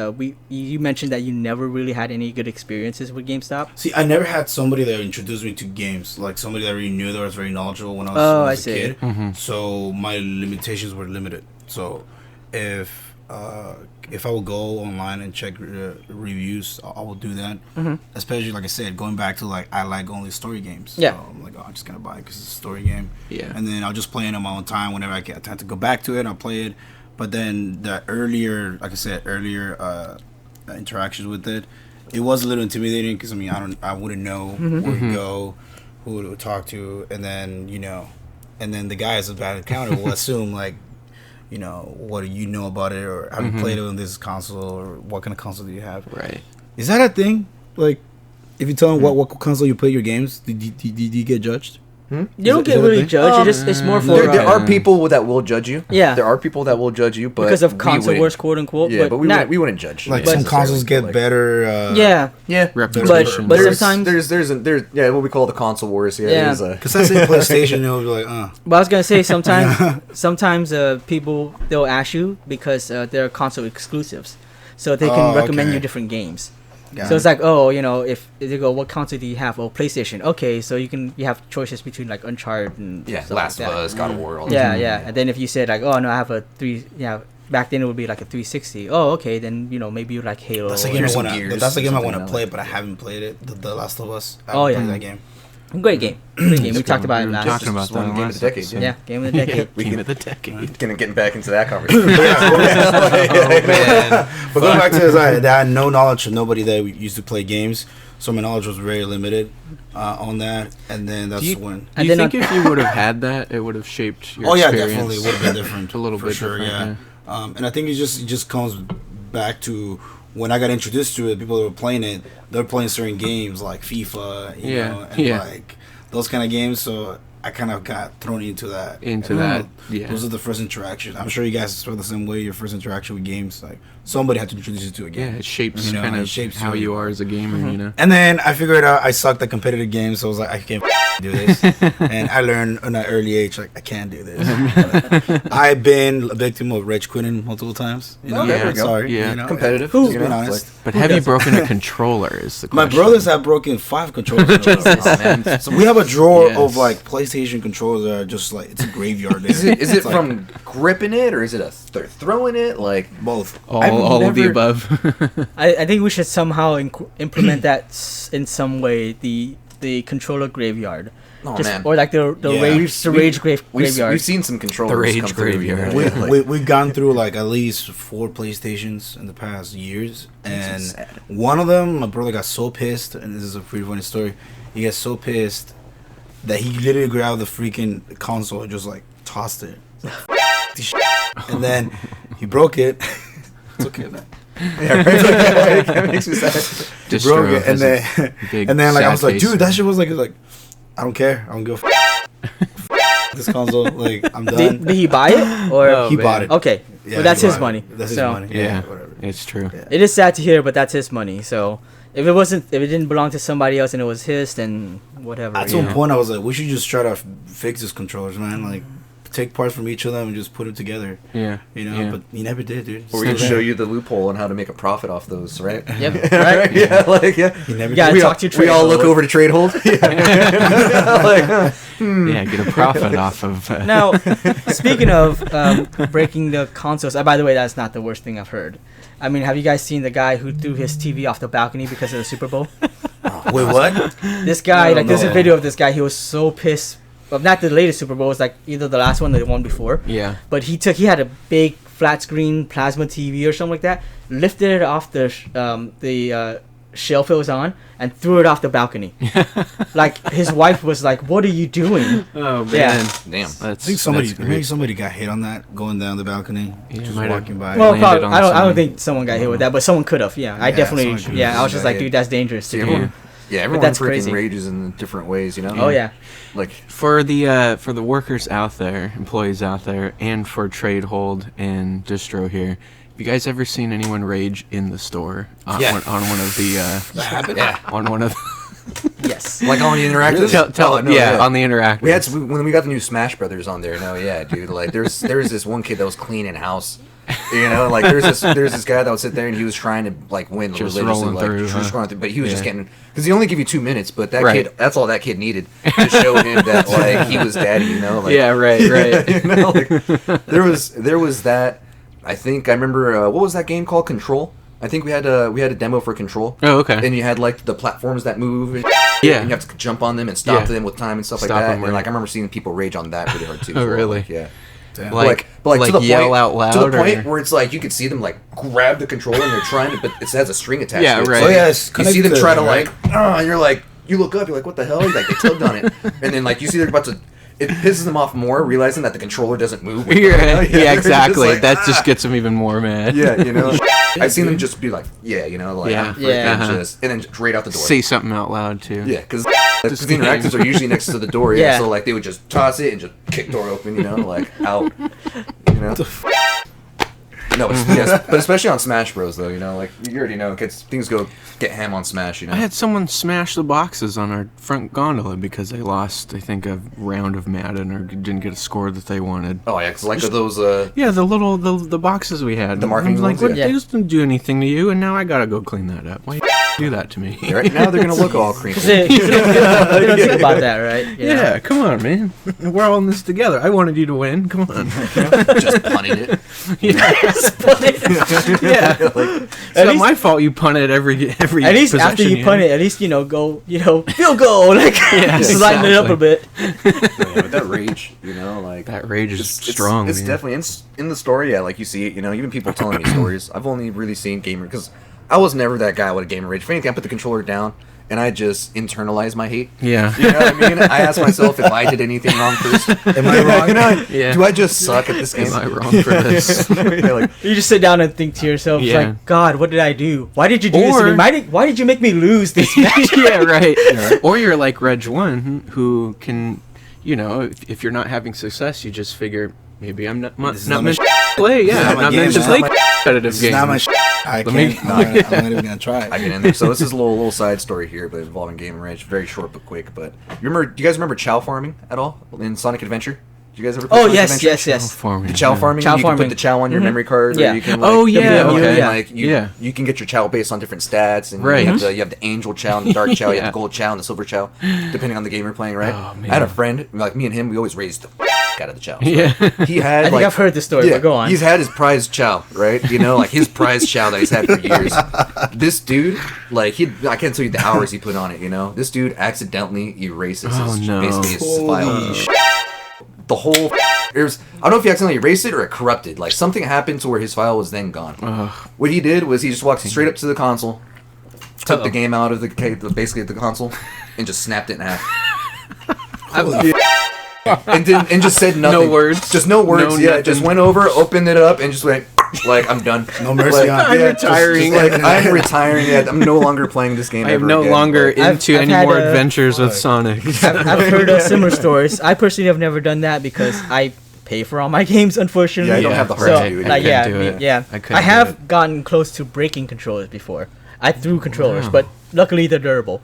you mentioned that you never really had any good experiences with GameStop. See, I never had somebody that introduced me to games, like somebody that really knew that was very knowledgeable when I was, Oh, when I I was a see. kid. Mhm. So my limitations were limited. So if I would go online and check reviews, I will do that. Mhm. Especially like I said, going back to like I like only story games. Yeah. So I'm like, oh, I'm just gonna buy it because it's a story game. Yeah. And then I'll just play it on my own time. Whenever I get time to go back to it, I'll play it. But then the earlier, like I said, interactions with it, it was a little intimidating because I wouldn't know where to go, who to talk to, and then the guys at the counter will assume like, what do you know about it, or have you played it on this console, or what kind of console do you have? Right. Is that a thing? Like, if you tell them what console you play your games, did you get judged? You Is don't it- get is it a really thing? judged. It's more for There are people that will judge you. Yeah. There are people that will judge you, but because of we console wouldn't. wars, quote unquote. Yeah, but we not, wouldn't judge. Like yeah, some consoles get like- better. Yeah, Yeah, Reputation. But there's, sometimes- there's yeah, what we call the console wars. Yeah, Yeah. there's a, Because that's in PlayStation, they'll be like, but I was gonna say sometimes people they'll ask you because they're console exclusives, so they can Oh, recommend okay. you different games. Got So it. it's like, if they go, what console do you have? Oh, PlayStation. Okay, so you have choices between like Uncharted and yeah, stuff Last like of that. Us, God of War. All Yeah, that. yeah. And then if you said like, oh no, I have a back then it would be like a 360. Oh, okay, then maybe you like Halo. That's a or- game Here's I some want to. Gears That's a or game I something want to like play, that. but I haven't played it. The Last of Us. I Oh, haven't yeah. played that game. Great game. Great game. We talked about it we were last. talking about Just that one game of last the decade. episode. Yeah, game of the decade. Game of the decade. Getting back into that conversation. But going back to this, I had no knowledge of nobody that used to play games, so my knowledge was very limited on that. And then that's when. Do And you then think if you would have had that, it would have shaped your Oh yeah, experience? definitely would have been different. A little for bit sure. different, Yeah. And I think it just comes back to when I got introduced to it. People that were playing it, they're playing certain games like FIFA, you Yeah, know, and yeah. like those kind of games. So I kind of got thrown into that. Into And, that, yeah. Those are the first interactions. I'm sure you guys feel the same way. Your first interaction with games, like somebody had to introduce you to a Yeah, game. it shapes You know, kind it of shapes how you. you are as a gamer, you know? And then I figured out I sucked at competitive games, so I was like, I can't do this. And I learned at an early age, like, I can't do this. I've been a victim of rage quitting multiple times. You know? Okay, there we go. Sorry. Yeah. You know? Competitive. Who's you been know, honest? But have you broken a controller is the My question. brothers have broken 5 controllers. in a row. Oh, man. So we have a drawer Yes. of like PlayStation controllers that are just like, it's a graveyard there. Is it It's like from gripping it, or is it they're throwing it? Like, both? I've all of the never- above. I think we should somehow implement that in some way. The controller graveyard. oh Just, man, or like the Yeah. rage graveyard. we've seen some controllers. The rage come through, you know, graveyard. like- We've gone through like at least 4 PlayStations in the past years, and sad. one of them, my brother got so pissed, and this is a pretty funny story. He got so pissed that he literally grabbed the freaking console and just like tossed it, and then he broke it. It's okay, man. yeah, right? That makes me sad. He broke it, and then big and then like I sad was like, face. dude, that shit was like, I don't care, I don't give a this console. Like I'm done. Did he buy it or? Oh, He man. bought it. Okay, Yeah, well that's he his bought money. it. That's his So, money. Yeah, whatever. it's true. Yeah. It is sad to hear, but that's his money. So if it didn't belong to somebody else and it was his, then whatever. At you some know. point, I was like, we should just try to fix these controllers, man. Like, take parts from each of them and just put them together. Yeah. You know, Yeah. but he never did, dude. Or we can show you the loophole on how to make a profit off those, right? Yep. Right. Yeah, like yeah. He never Yeah, did. We talk all, to your we all trade look hold. over to trade hold. Yeah. Like, Yeah, get a profit off of. Now, speaking of breaking the consoles, by the way, that's not the worst thing I've heard. I mean, have you guys seen the guy who threw his TV off the balcony because of the Super Bowl? Wait, what? This guy, No, like, there's a no. video of this guy. He was so pissed. Well, not the latest Super Bowl. It was like either the last one or the one before. Yeah. But he had a big flat screen plasma TV or something like that. Lifted it off the shelf it was on and threw it off the balcony. Like his wife was like, "What are you doing?" Oh man. Yeah. damn. That's, I think somebody, that's maybe great. somebody got hit on that going down the balcony, Yeah, just might have. walking by. Well, landed probably, on I don't someone. think someone got hit with that, but someone could have. Yeah, I Yeah, definitely. someone could've. Yeah, I was just like, Yeah. dude, that's dangerous to Yeah. do. Yeah, everyone that's freaking crazy. rages in different ways, you know. Oh yeah. Like For the workers out there, employees out there, and for Trade Hold and Distro here, have you guys ever seen anyone rage in the store on, Yeah. on one of the yeah, on one of Yes. like on the interactive. tell Oh, no, yeah, on the interactive. We had when we got the new Smash Brothers on there. No, yeah, dude. Like there's this one kid that was cleaning house. You know, like there's this guy that would sit there and he was trying to like win Just religiously, rolling like through, just huh? going through, but he was just Yeah. getting because he only give you 2 minutes, but that Right. kid, that's all that kid needed to show him that like he was daddy. You know, like Yeah, right. you know, like, there was that. I think I remember what was that game called? Control. I think we had a demo for Control. Oh, okay. And you had like the platforms that move. Yeah. And you have to jump on them and stop Yeah. them with time and stuff Stop like that. them, And right. like I remember seeing people rage on that pretty hard too. Oh, as well. really? Like, yeah. Damn. Like- But like to the yell point, out loud to the point or- where it's like you could see them like grab the controller and they're trying to, but it has a string attached. Yeah, to it. right. So Oh, yeah, it's you see them connected, try to right? like, and you're like, you look up, you're like, what the hell? Like they tugged on it, and then like you see they're about to. It pisses them off more, realizing that the controller doesn't move. with them, you know? Yeah, they're just exactly. like, That just gets them even more mad. yeah, you know. I've seen them just be like, yeah, you know, like, Yeah. I'm freaking Yeah. just, and then just right out the door. Say something out loud too. Yeah, because the interactives are usually next to the door. Yeah. Yeah. So like they would just toss it and just kick door open, you know, like out. You know. No, but, yes, but especially on Smash Bros. Though, you know, like you already know, things get ham on Smash. You know. I had someone smash the boxes on our front gondola because they lost, I think, a round of Madden or didn't get a score that they wanted. Oh yeah, because like those. Yeah, the boxes we had. The marketing I was like, ones, what, yeah. they just didn't do anything to you, and now I gotta go clean that up. Why? do that to me. Right now they're gonna look all creepy. They don't think about that, right? You know? Yeah, come on, man. We're all in this together. I wanted you to win. Come on. Just punting it. Yeah. It's not my fault you punted every At least after possession you punt it, at least go field goal, like just lighten it up a bit. But that rage, like That rage is it's strong. It's man. definitely in the story. Yeah, like you see it. Even people telling me stories. I've only really seen gamer because I was never that guy with a gamer rage. If anything, I put the controller down and I just internalize my hate. Yeah. You know what I mean? I ask myself if I did anything wrong first. Am I wrong? Yeah. Do I just suck at this game? Am I wrong for this? Like, You just sit down and think to yourself, Yeah. like, God, what did I do? Why did you do this to Or- me? Why did you make me lose this match? Yeah, right. Or you're like Reg1, who can, if you're not having success, you just figure, maybe I'm not This is meant not to my play. Yeah, not I'm my not game, meant to man. play Not competitive This is not my games. I me- can't. I'm not even gonna try I it. get in there. So this is a little side story here, but involving game and rage. Very short but quick. But do you guys remember chow farming at all in Sonic Adventure? Did you guys ever play Oh Sonic yes, Adventure? yes. The chow farming. Chow You can farming. put the chow on your Mhm. memory card. Yeah. Or you can, Oh, like, yeah, you okay. can, like, Yeah. you can get your chow based on different stats, and Right. you have the angel chow and the dark chow. You have Yeah. the gold chow and the silver chow, depending on the game you're playing. Right. Oh, man. I had a friend like me and him. We always raised the out of the chow. Yeah. He had. I think I've heard this story, but go on. He's had his prize chow, right? Like his prize chow that he's had for years. This dude, like I can't tell you the hours he put on it. This dude accidentally erases Oh, his, no. basically his Holy file. The whole. I don't know if he accidentally erased it or it corrupted. Like something happened to where his file was then gone. Ugh. What he did was he just walked straight up to the console, took Uh-oh. the game out of basically the console, and just snapped it in half. And just said nothing. No words. Just no words. No Yeah, just nothing. went over, opened it up, and just went like, I'm done. No mercy on. I'm Yeah, retiring. Like, I'm retiring. Yeah, I'm no longer playing this game. I am ever no again. longer Like, into I've any had more a- adventures with Sonic. I've heard of similar stories. I personally have never done that because I pay for all my games, unfortunately. Yeah, you don't have the heart So, to do it. like, couldn't yeah, do it. yeah. I couldn't I do have it. gotten close to breaking controllers before. I threw controllers, Wow. but luckily they're durable.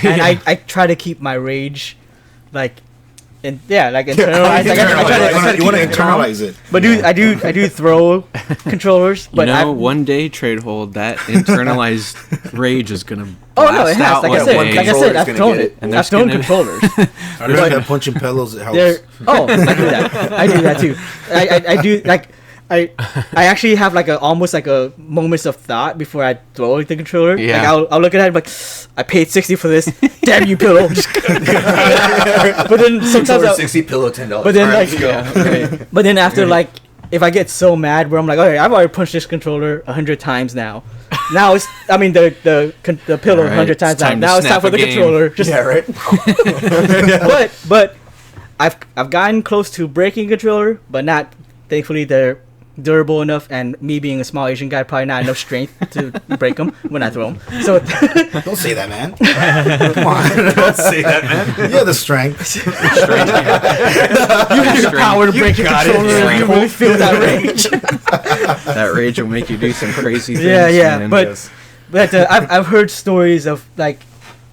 And I try to keep my rage, like, internalized. Like, I try to You want to keep it calm. internalize it. But I do throw controllers. But One day, Tradehold, that internalized rage is gonna oh blast no, it has. out Like one I said, day. controller's I've gonna thrown get it. it, and I've there's thrown gonna- controllers. I understand that punching pillows it helps. I do that. I do that too. I do like I actually have like almost like a moments of thought before I throw the controller. Yeah. Like I'll look at it and be like, I paid 60 for this. Damn you, pillow. But then sometimes Controller 60, pillow $10. but then All right, like let's go. but then after like if I get so mad where I'm like, okay, I've already punched this controller 100 times now. Now it's the pillow All right, 100 times it's time to now. Now it's time snap for a the game. controller. Just Yeah, right. but I've gotten close to breaking controller, but not. Thankfully, they're durable enough, and me being a small Asian guy, probably not enough strength to break them when I throw them. So Don't say that, man. Come on. Don't say that, man. You have the strength. you have the power to break your controller if you really feel that rage. That rage will make you do some crazy things. Yeah, man. but Yes. I've heard stories of like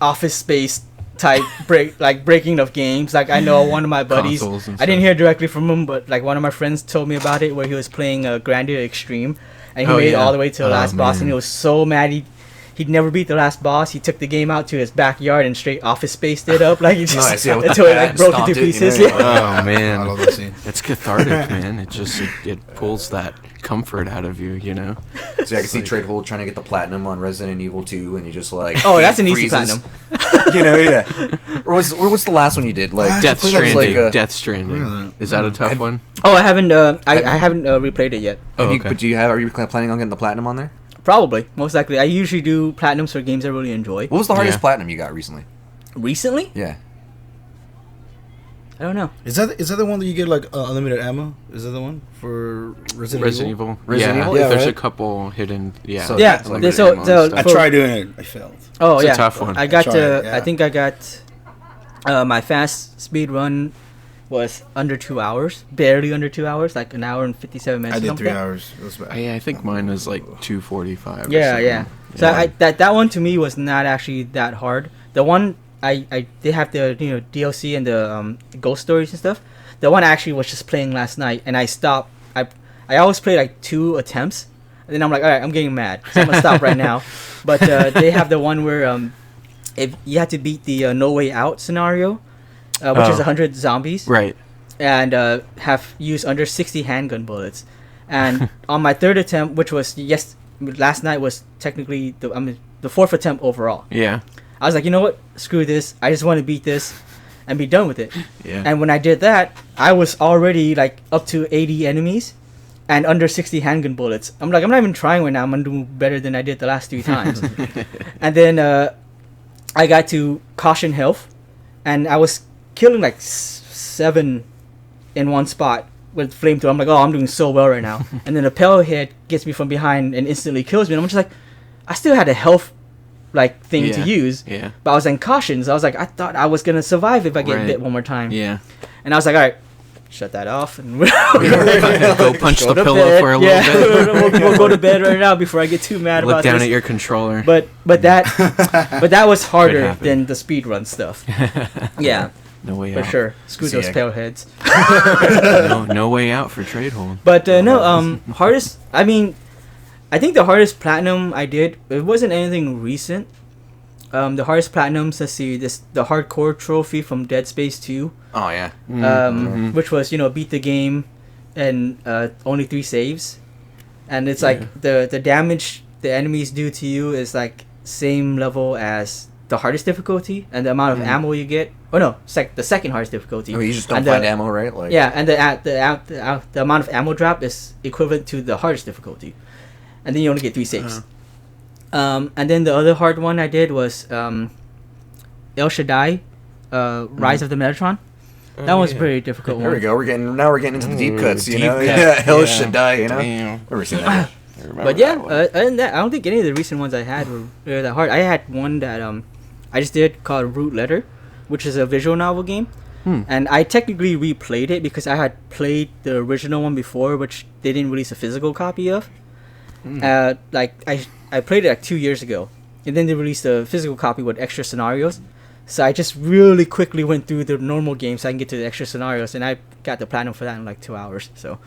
Office Space type breaking of games. Like I know one of my buddies. Consoles and I didn't stuff. hear directly from him, but like one of my friends told me about it where he was playing Grandeur Extreme, and he Oh, made it yeah. all the way to the Oh, last boss, and he man. was so mad he'd never beat the last boss. He took the game out to his backyard and straight Office Spaced it up like he just Nice, yeah, with the until it bat like and broke stomped into it, pieces. you know, Yeah. Oh man, I love that scene. it's cathartic, man. It pulls that comfort out of you, you know. So I can see Tradehold trying to get the platinum on Resident Evil 2, and you just like Oh, that's an easy freezes. platinum. Yeah. Or what's the last one you did? Like Death I think that was Stranding. like, Death Stranding. Really? Is that a tough one? Oh, I haven't replayed it yet. Oh, okay. But are you planning on getting the platinum on there? Probably, most likely. I usually do platinums for games I really enjoy. What was the hardest Yeah. platinum you got recently? Recently, Yeah. I don't know. Is that the one that you get like unlimited ammo? Is that the one for Resident Evil? Resident yeah, Evil? Yeah, there's right? a couple hidden. Yeah. So Yeah, that's like there's- limited so ammo and I stuff. tried doing it. I failed. Oh It's a yeah, tough one. I got Try to. it, yeah. I think I got. My fast speed run was under 2 hours, barely under 2 hours, like an hour and 57 minutes. I or did something. 3 hours. It was bad. I think mine was like 2:45. or Yeah, something. yeah. So that one to me was not actually that hard. The one they have the DLC and the ghost stories and stuff. The one I actually was just playing last night, and I stopped. I always play like 2 attempts. And then I'm like, all right, I'm getting mad, so I'm gonna stop right now. But they have the one where if you have to beat the No Way Out scenario, which is 100 zombies, Right. and have used under 60 handgun bullets. And on my third attempt, which was last night was technically the fourth attempt overall. Yeah. I was like, you know what? Screw this. I just want to beat this and be done with it. Yeah. And when I did that, I was already like up to 80 enemies and under 60 handgun bullets. I'm like, I'm not even trying right now. I'm gonna do better than I did the last 3 times. And then I got to caution health, and I was killing like 7 in one spot with flamethrower. I'm like, oh, I'm doing so well right now. And then a pale head gets me from behind and instantly kills me. And I'm just like, I still had a health like thing to use, but I was in cautions. I was like, I thought I was gonna survive if I get bit one more time. Yeah. And I was like, all right, shut that off and go punch the pillow bed. for a little bit. we'll go to bed right now before I get too mad Look about down this. at your controller. But that was harder than the speedrun stuff. Yeah. No way for out. sure. Screw those pale heads. no way out for Trade Hold. But hardest. I mean, I think the hardest platinum I did. It wasn't anything recent. The hardest platinums. Let's see. The hardcore trophy from Dead Space 2. Oh yeah. Which was beat the game, and only 3 saves, and it's like the damage the enemies do to you is like same level as the hardest difficulty, and the amount of ammo you get. Oh no, the second hardest difficulty. You just don't find ammo, right? Like and the amount of ammo drop is equivalent to the hardest difficulty, and then you only get 3 saves. And then the other hard one I did was El Shaddai, Rise of the Metatron. That one's a pretty difficult one. There we go. We're getting into the deep cuts, you know. cut. Yeah, El Shaddai, you know. Damn. Never seen that. But yeah, other than that, I don't think any of the recent ones I had were really that hard. I had one that I just did called Root Letter, which is a visual novel game. And I technically replayed it because I had played the original one before, which they didn't release a physical copy of. Like I played it like 2 years ago, and then they released a physical copy with extra scenarios. So I just really quickly went through the normal game so I can get to the extra scenarios, and I got the platinum for that in like 2 hours. So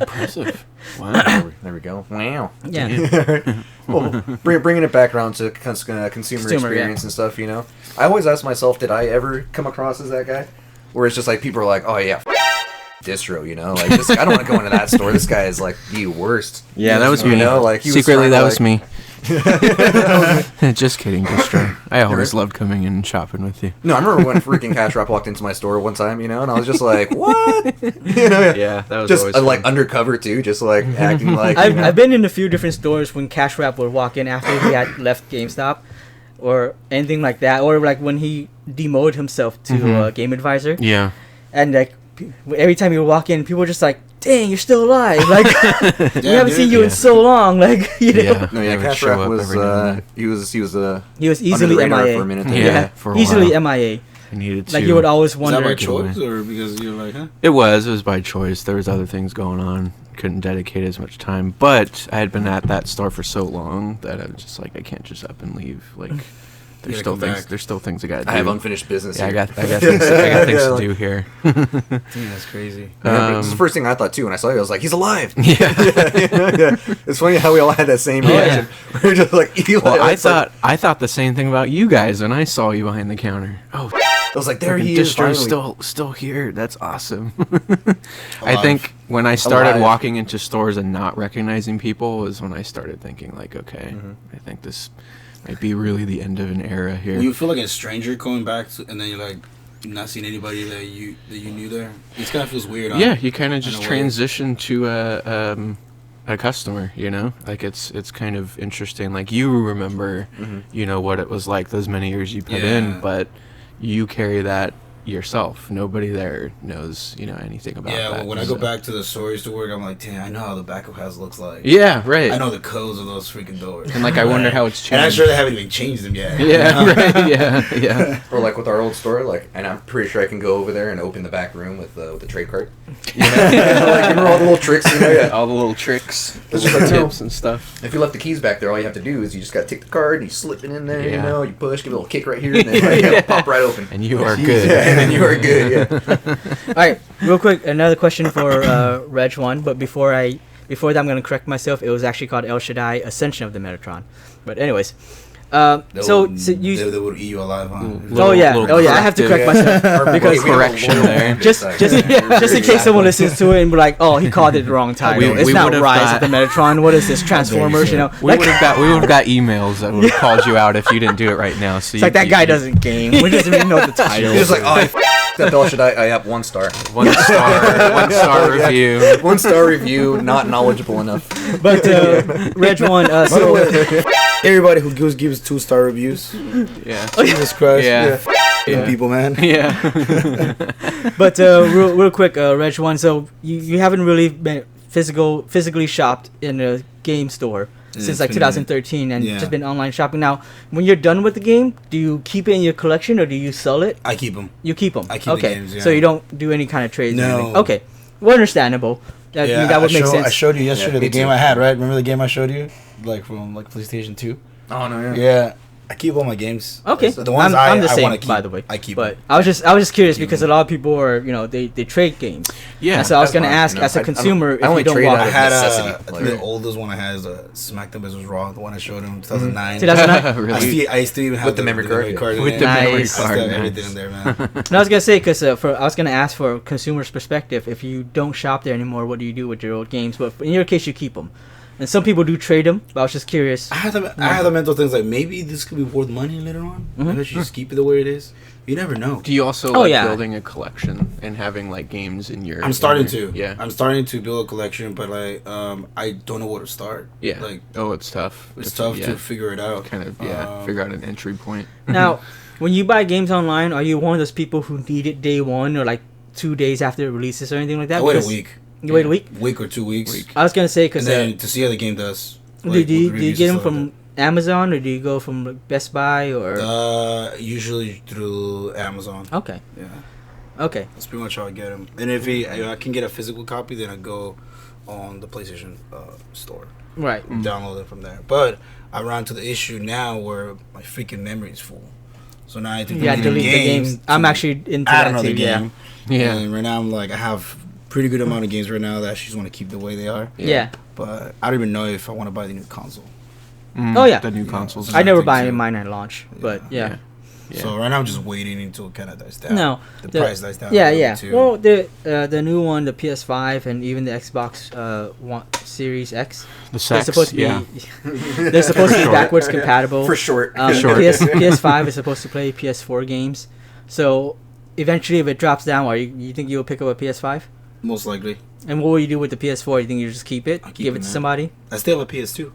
Impressive. Wow. There we go. Wow. yeah. Well, bringing it back around to consumer experience and stuff, you know. I always ask myself, did I ever come across as that guy? Where it's just like people are like, oh yeah, distro, you know, like I don't want to go into that store. This guy is like the worst. Yeah, that was me. You know, like secretly that was me. Just kidding, distro. I always loved coming in and shopping with you. No, I remember when freaking Cash Wrap walked into my store one time, you know, and I was just like, what? You know, Yeah, that was just always like fun. undercover too, just like acting like. I've been in a few different stores when Cash Wrap would walk in after he had left GameStop, or anything like that, or like when he demoted himself to Game Advisor. Yeah. And like every time he would walk in, people were just like, "Dang, you're still alive! Like we haven't seen you in so long." Like you know. Yeah. No, yeah, They would Cash show Wrap up was every now and then. he was He was under the easily radar MIA for a minute. Yeah, for a easily while. MIA. I needed to. Like you would always Is wonder. that by Get away. choice or because you're like, huh? It was by choice. There was other things going on. Couldn't dedicate as much time. But I had been at that store for so long that I was just like, I can't just up and leave. Like, there's gotta still come things. back. There's still things I gotta do. I have unfinished business. Yeah, I here. got things. I got things to do here. Damn, that's crazy. Yeah, this is the first thing I thought too when I saw you. I was like, he's alive. Yeah. Yeah. It's funny how we all had that same reaction. We're just like, Eli. Well, It's like- I thought the same thing about you guys when I saw you behind the counter. Oh, I was like, there he is. Distro's Finally. still here. That's awesome. I think when I started Alive. walking into stores and not recognizing people was when I started thinking like, okay, I think this might be really the end of an era here. When you feel like a stranger going back to, and then you're like not seeing anybody that you knew there. It kind of feels weird. Yeah, you kind of in just a way. transition to a customer, you know? Like it's kind of interesting. Like you remember, you know, what it was like those many years you put Yeah. in, but you carry that yourself. Nobody there knows, you know, anything about Yeah, that. when I go so- back to the stores to work, I'm like, damn, I know how the back of house looks like. Yeah, right. I know the codes of those freaking doors. And like I wonder how it's And I'm changed. sure they haven't even changed them yet. Yeah, right. Yeah, yeah. Or like with our old store, like, and I'm pretty sure I can go over there and open the back room with the trade card. You know? Like, remember all the little tricks, you know? Yeah. All the little tricks, It's little just like, tips and stuff. If you left the keys back there, all you have to do is you just got to take the card, you slip it in there, you Yeah. know, you push, give it a little kick right here, and then it'll pop right open. And you are good. Yeah, and then you are good. Yeah. All right, real quick, another question for Reg One. But before I Before that, I'm gonna correct myself. It was actually called El Shaddai Ascension of the Metatron. But anyways, so you. They would eat you alive, huh? Oh yeah, I have to correct myself because correction there. just in case someone listens to it and be like, oh, he called it the wrong title. It's not Rise of the Metatron. What is this, Transformers? You know, we would have got emails that would have called you out if you didn't do it right now. So it's like that guy doesn't game. We doesn't even know the title. He's like, oh, I that El Shaddai. I have 1 star. 1 star review. 1 star review. Not knowledgeable enough. But Reg One, so everybody who gives 2-star reviews. Yeah. Jesus Christ. Yeah. People, man. Yeah. but real quick, Reg One. So you haven't really been physically shopped in a game store since like 2013 and just been online shopping. Now, when you're done with the game, do you keep it in your collection or do you sell it? I keep them. You keep them. I keep the games, yeah. So you don't do any kind of trades? Or No. anything? Okay. Well, understandable. That would make sense. I showed you yesterday the game too. I had, right? Remember the game I showed you? Like from like PlayStation 2? Oh no, yeah. Yeah. I keep all my games. Okay, The ones I'm the I same, want to keep, by the way. I keep But them. I was just curious because a lot of people are, they trade games. Yeah. And so I was That's gonna fine, ask, you know, as a I consumer, if only you don't trade walk. out I of had necessity, like- the oldest one I had is Smack the Business Raw, the one I showed him, 2009. 2009. Really? I still even have With the memory card, yeah. in With there. the Nice. memory I I card. still have Nice. everything in there, man. And I was gonna say because I was gonna ask for a consumer's perspective. If you don't shop there anymore, what do you do with your old games? But in your case, you keep them. And some people do trade them. But I was just curious. I had the mental things like maybe this could be worth money later on. Mhm. Maybe I should just keep it the way it is. You never know. Do you also Oh, like yeah. building a collection and having like games in your? I'm starting in your- to. Yeah. I'm starting to build a collection, but like I don't know where to start. Yeah. Like Oh, it's tough. it's tough yeah, to figure it out. kind of Um, figure out an entry point. Now, when you buy games online, are you one of those people who need it day one or like 2 days after it releases or anything like that? I wait a Because- week. You wait a week? Week or 2 weeks. Week. I was gonna say because And then to see how the game does. do like, you with do you reviews get and them stuff from Amazon or do you go from like, Best Buy or? like that. Usually through Amazon. Okay. Yeah. Okay. That's pretty much how I get them. And if I can get a physical copy, then I go on the PlayStation store. Right. Download it from there. But I run to the issue now where my freaking memory is full. So now I have to Yeah, delete the games. I'm actually into add that another too. Yeah. game. Yeah. And right now I'm like I have pretty good amount of games right now that I just want to keep the way they are. Yeah. But I don't even know if I want to buy the new console. Oh, yeah. The new Yeah. consoles. I never think buy so. mine at launch, but yeah. Yeah. So right now I'm just waiting until it kind of dies down. No, the the- price dies down. Yeah, a little yeah. bit, too. Well, the new one, the PS5 and even the Xbox One Series X, The they're sex. supposed to be Yeah. they're supposed to be Short. backwards compatible. For short. PS5 is supposed to play PS4 games. So eventually, if it drops down, you think you'll pick up a PS5? Most likely. And what will you do with the PS4? You think you just keep it, I'll keep give it, it to man. somebody? I still have a PS2.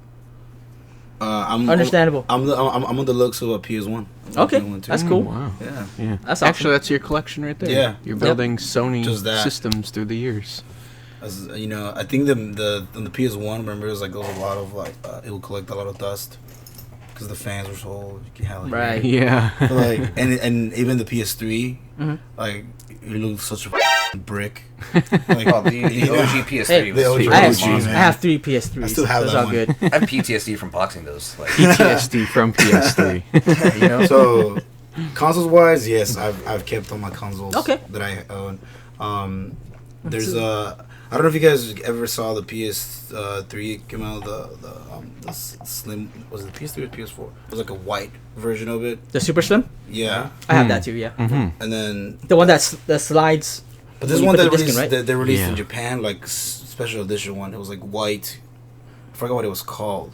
Understandable. I'm on the looks of a PS1. Okay, One too. that's cool. Wow. Yeah. Yeah. That's awesome. Actually, that's your collection right there. Yeah. You're Yep. building Sony Just that. systems through the years. As, I think the on the PS1, remember, it was like there was a lot of like it would collect a lot of dust because the fans were so old. You can have, like, Right. Yeah. But, like and even the PS3, Mhm. like it looked such a brick. Like, Oh, the OG PS3 Hey, was the OG I have, OG, I man. have 3 PS3s. I still have so it's that all one. good. I have PTSD from boxing those. Like, PTSD from PS3. you know? So consoles wise, yes, I've kept all my consoles Okay. that I own. There's I don't know if you guys ever saw the PS3 came out, the slim, was it the PS3 or PS4? It was like a white version of it. The Super Slim? Yeah. I have that too. Yeah. Mm-hmm. And then The one that slides. but this when you one put that the disc in, released, right? they released in Yeah. Japan, like special edition one. It was like white. I forgot what it was called.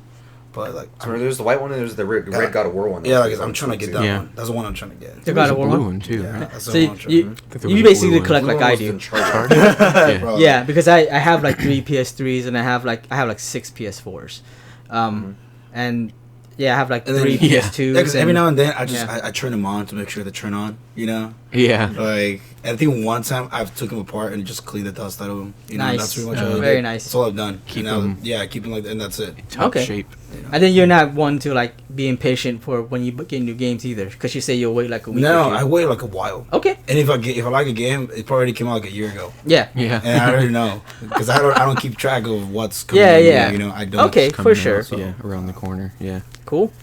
But like So there's the white one and there's the red God of War one. yeah, like I'm trying to get that Yeah. one. That's the one I'm trying to get. The God There's of a War blue one? one too. Yeah, right? that's the So one I'm trying you, to I think there you was a basically blue one. collect like I do. Yeah. Bro, Yeah, because I have like 3 PS3s and I have like 6 PS4s, and yeah, I have like And then- 3 Yeah. PS2s. Yeah, 'cause every and- now and then I just yeah. I turn them on to make sure they turn on. You know, Yeah. like I think one time I've took them apart and just cleaned the dust out of them. You know, Nice. that's pretty much all I Very did. nice. That's all I've done. Keep And now, 'em. yeah, keep them like that, and that's it. Top Okay. shape. You know? And then you're not one to like be impatient for when you get new games either, because you say you'll wait like a week. No, or I two. wait like a while. Okay. And if I like a game, it probably came out like a year ago, Yeah. Yeah. and I already know because I don't keep track of what's coming. Yeah, in, yeah. You know, I don't. Okay, It's for coming sure. out, so, yeah, around the corner. Yeah. Cool.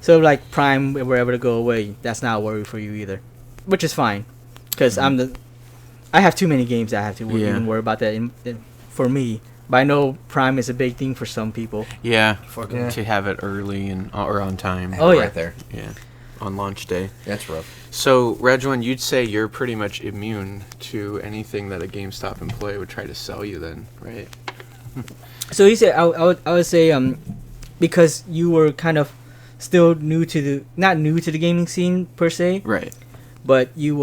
So like Prime, wherever to go away, that's not a worry for you either, which is fine, because I have too many games that I have to Yeah. even worry about that. For me, But I know Prime is a big thing for some people. Yeah, Fuck Yeah. to have it early and or on time. Oh, yeah. Right there. Yeah, on launch day. That's rough. So, Regwan, you'd say you're pretty much immune to anything that a GameStop employee would try to sell you, then, right? So he said, I would say, because you were kind of still not new to the gaming scene per se, Right. but you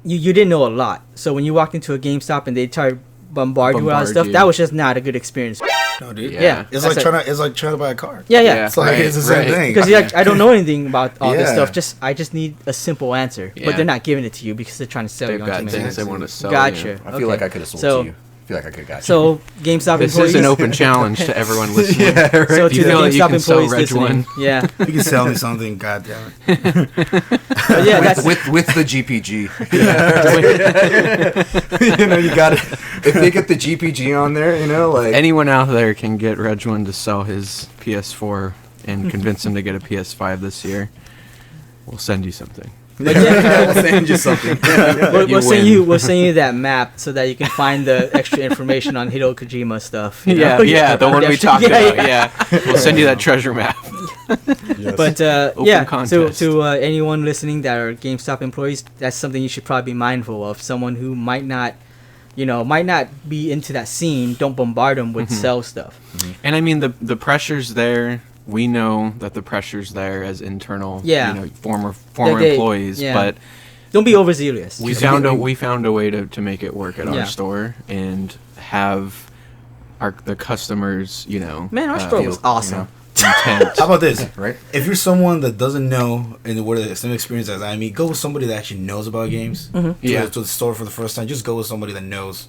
didn't know a lot. So when you walked into a GameStop and they tried to bombard you with all that Bombard stuff, you. that was just not a good experience. No, dude. Yeah. It's That's like trying to buy a car. Yeah, Yeah. It's like Right, it's the same right. thing. Because you're like, I don't know anything about all this Yeah. stuff. I just need a simple answer. Yeah. But they're not giving it to you because they're trying to sell They've you got on things they something. want to sell. Gotcha. you. I feel like I could have sold So- to you. I feel like I could have got you. So GameStop This employees. is an open challenge to everyone listening. Yeah, right. So Do you to the feel that you GameStop can sell employees Reg listening, one? yeah, You can sell me something, goddamn it. but yeah, that's with the GPG. You know, you got it. If they get the GPG on there, you know, like Anyone out there can get Regwan to sell his PS4 and convince him to get a PS5 this year. We'll send you something. but yeah, we'll send you something. we'll send win. we'll send you that map so that you can find the extra information on Hideo Kojima stuff. you know? Yeah, the one we talked Yeah, about. Yeah, we'll send you that treasure map. But Open yeah, contest. to anyone listening that are GameStop employees, that's something you should probably be mindful of. Someone who might not be into that scene, don't bombard them with sell stuff. And I mean the pressure's there. We know that the pressure's there as internal, Yeah. former They- employees, yeah. but Don't be overzealous. we found a way to make it work at Yeah. our store and have the customers, Man, our store was feel, awesome. intent. How about this? right? If you're someone that doesn't know and what the same experience as I mean, go with somebody that actually knows about games. Yeah. To the store for the first time, just go with somebody that knows,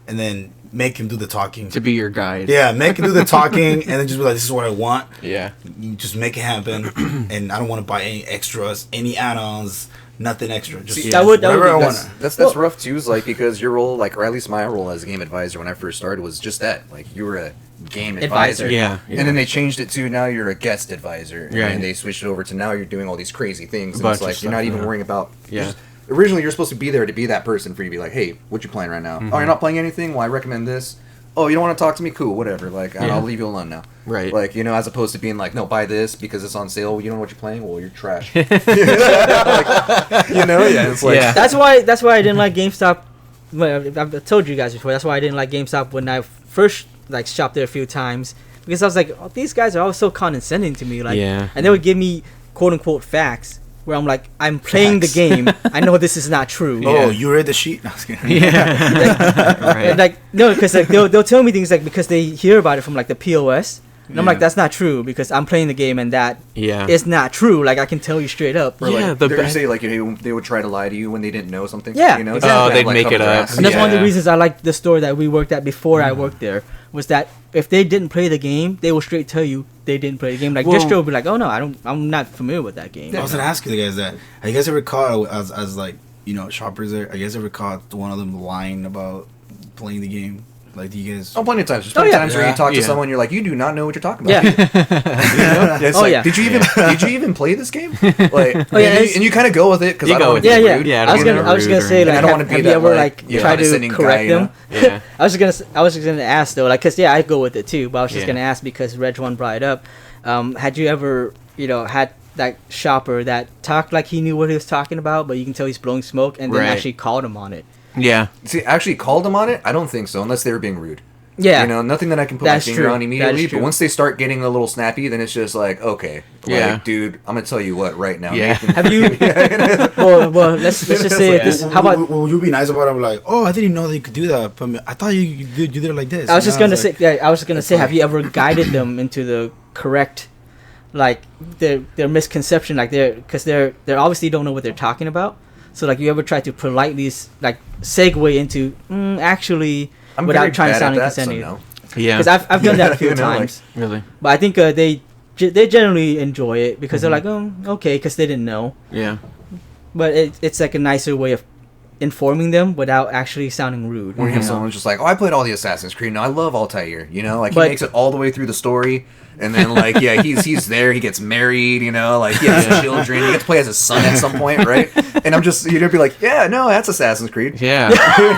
and then make him do the talking. To be your guide. Yeah, make him do the talking, and then just be like, "This is what I want." Yeah. Just make it happen, and I don't want to buy any extras, any add-ons, nothing extra. Just See, that would whatever I be- want. That's rough too. Is like because your role, like, or at least my role as a game advisor when I first started was just that. Like you were a game advisor. Advisor. Yeah. And then they changed it to now you're a guest advisor. Right. And they switched it over to now you're doing all these crazy things. And Bunch it's of like you're not stuff, even yeah. worrying about. Yeah. Originally, you're supposed to be there to be that person for you to be like, hey, what you playing right now? Oh, you're not playing anything? Well, I recommend this. Oh, you don't want to talk to me? Cool, whatever. Like, Yeah. I'll leave you alone now. Right. Like, as opposed to being like, no, buy this because it's on sale. You don't know what you're playing? Well, you're trash. Like, yeah, it's like, Yeah. That's why I didn't like GameStop. Well, I've told you guys before. That's why I didn't like GameStop when I first shopped there a few times, because I was like, oh, these guys are always so condescending to me. Like, Yeah. and they would give me quote unquote facts where I'm like, I'm playing Facts. the game. I know this is not true. Yeah. Oh, you read the sheet? No, I was kidding. Yeah. Right. And no, because they'll tell me things because they hear about it from the POS. And I'm like, Yeah. that's not true because I'm playing the game and that Yeah. is not true. Like, I can tell you straight up. Or Yeah, like, the they best- say like they would try to lie to you when they didn't know something. Yeah, Exactly. Oh, they'd Like, make cover it their up. ass. And that's one of the Yeah. reasons I liked the store that we worked at before I worked there, was that if they didn't play the game, they will straight tell you they didn't play the game. Like, Well- Distro would be like, oh no, I'm not familiar with that game. I was gonna ask you guys that. Have you guys ever caught as shoppers there? Have you guys ever caught one of them lying about playing the game? Like, do you guys? Oh, plenty of times. There's Oh, plenty of yeah. times where Yeah. you talk to Yeah. someone, you're like, you do not know what you're talking about. Yeah. It's Oh, like, yeah. Did you even play this game? Like, Oh, yeah, and you kind of go with it because You I go don't with want to it. be Yeah, rude. Yeah, I was don't gonna wanna say, rude or like, I don't wanna be have that, you ever like, tried to condescending correct guy, you them? know? Yeah. I was just gonna ask though, like, cause I go with it too, but I was just Yeah. gonna ask because Reg one brought it up. Had you ever, had that shopper that talked like he knew what he was talking about, but you can tell he's blowing smoke, and then Right. actually called him on it? Yeah. See, actually called them on it? I don't think so, unless they were being rude. Yeah, Nothing that I can put That's my finger true. on That immediately. is true. But once they start getting a little snappy, then it's just like, okay, Yeah. like, dude, I'm gonna tell you what right now. Yeah. Nathan. Have you? well, let's just say Yeah. this. How about? Will you be nice about it? Like, oh, I didn't know that you could do that. But I thought you did it like this. I was just And gonna say. like, Yeah, I was gonna say. Have you ever guided them into the correct, like their misconception, like because they're obviously don't know what they're talking about. So like, you ever try to politely segue into actually I'm without very trying to bad sound at that, so inconsiderate? no. Yeah. Because I've done that a few You know, like- times, Really. but I think they generally enjoy it because they're like, oh, okay, because they didn't know. Yeah. But it's like a nicer way of informing them without actually sounding rude. When you have know? someone just like, oh, I played all the Assassin's Creed. No, I love Altair. You know, like But- he makes it all the way through the story, and then like, yeah, he's there. He gets married. You know, like he has children. He gets to play as his son at some point, right? And I'm just, you'd be like, yeah, no, that's Assassin's Creed. Yeah,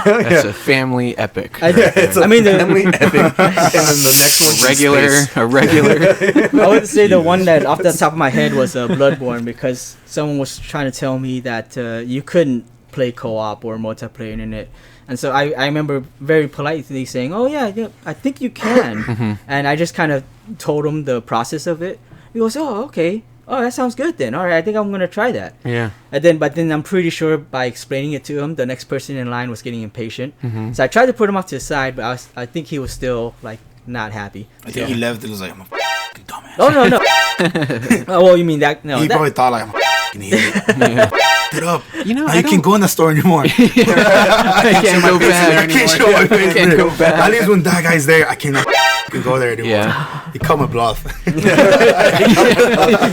that's a family epic. I- right It's there. a family epic. And then the next one's a regular. I would say the one that off the top of my head was Bloodborne, because someone was trying to tell me that you couldn't play co-op or multiplayer in it. And so I remember very politely saying, oh yeah, I think you can. And I just kind of told him the process of it. He goes, oh, okay. Oh, that sounds good then. All right, I think I'm going to try that. Yeah. But then I'm pretty sure by explaining it to him, the next person in line was getting impatient. So I tried to put him off to the side, but I think he was still like not happy. I think he left and was like, I'm a fucking dumbass. Oh no. Oh, well, you mean that? No, He that, probably thought like, I'm a fucking idiot. Yeah. Get up. You know, Now I you can't go in the store anymore. I can't go back. I can't show my face. Can't go back. At least when that guy's there, I cannot fucking go there anymore. Yeah. He called my bluff.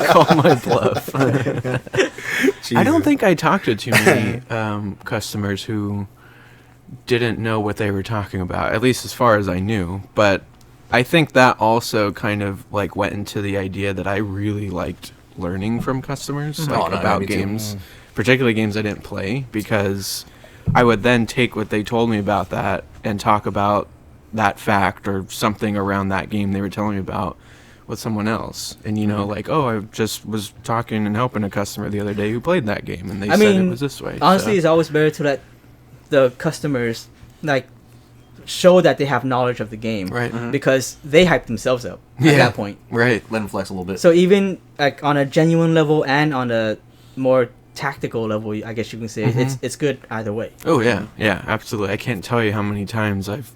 Call my bluff. I don't think I talked to too many customers who didn't know what they were talking about, at least as far as I knew. But I think that also kind of like went into the idea that I really liked learning from customers about me too. games, particularly games I didn't play, because I would then take what they told me about that and talk about that fact or something around that game they were telling me about with someone else. And, you know, like, oh, I just was talking and helping a customer the other day who played that game, and they said it was this way. Honestly, so. it's always better to let the customers like show that they have knowledge of the game, Right. because they hype themselves up at that point. Right. Let him flex a little bit. So even like on a genuine level and on a more tactical level, I guess you can say it's good either way. Oh, yeah. Yeah, absolutely. I can't tell you how many times I've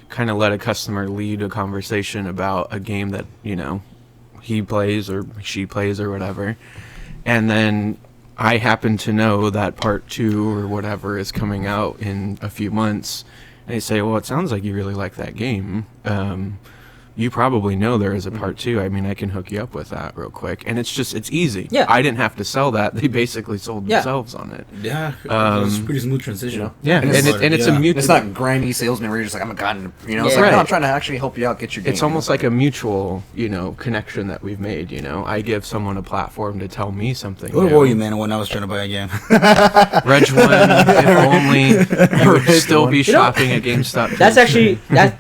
kind of let a customer lead a conversation about a game that, you know, he plays or she plays or whatever. And then I happen to know that part 2 or whatever is coming out in a few months. And they say, well, it sounds like you really like that game. You probably know there is a part 2. I mean, I can hook you up with that real quick. And it's easy. Yeah. I didn't have to sell that. They basically sold themselves on it. Yeah. It was a pretty smooth transition. You know? Yeah, and it's a mutual. It's not grimy salesman where you're just like, I'm a god, you know. It's Yeah. like, no, Right. I'm trying to actually help you out, get your game. It's almost like a mutual, you know, connection that we've made. You know, I give someone a platform to tell me something. Where new. were you, man, when I was trying to buy a game? Reg 1, if only you would still be You know, shopping at GameStop. That's actually that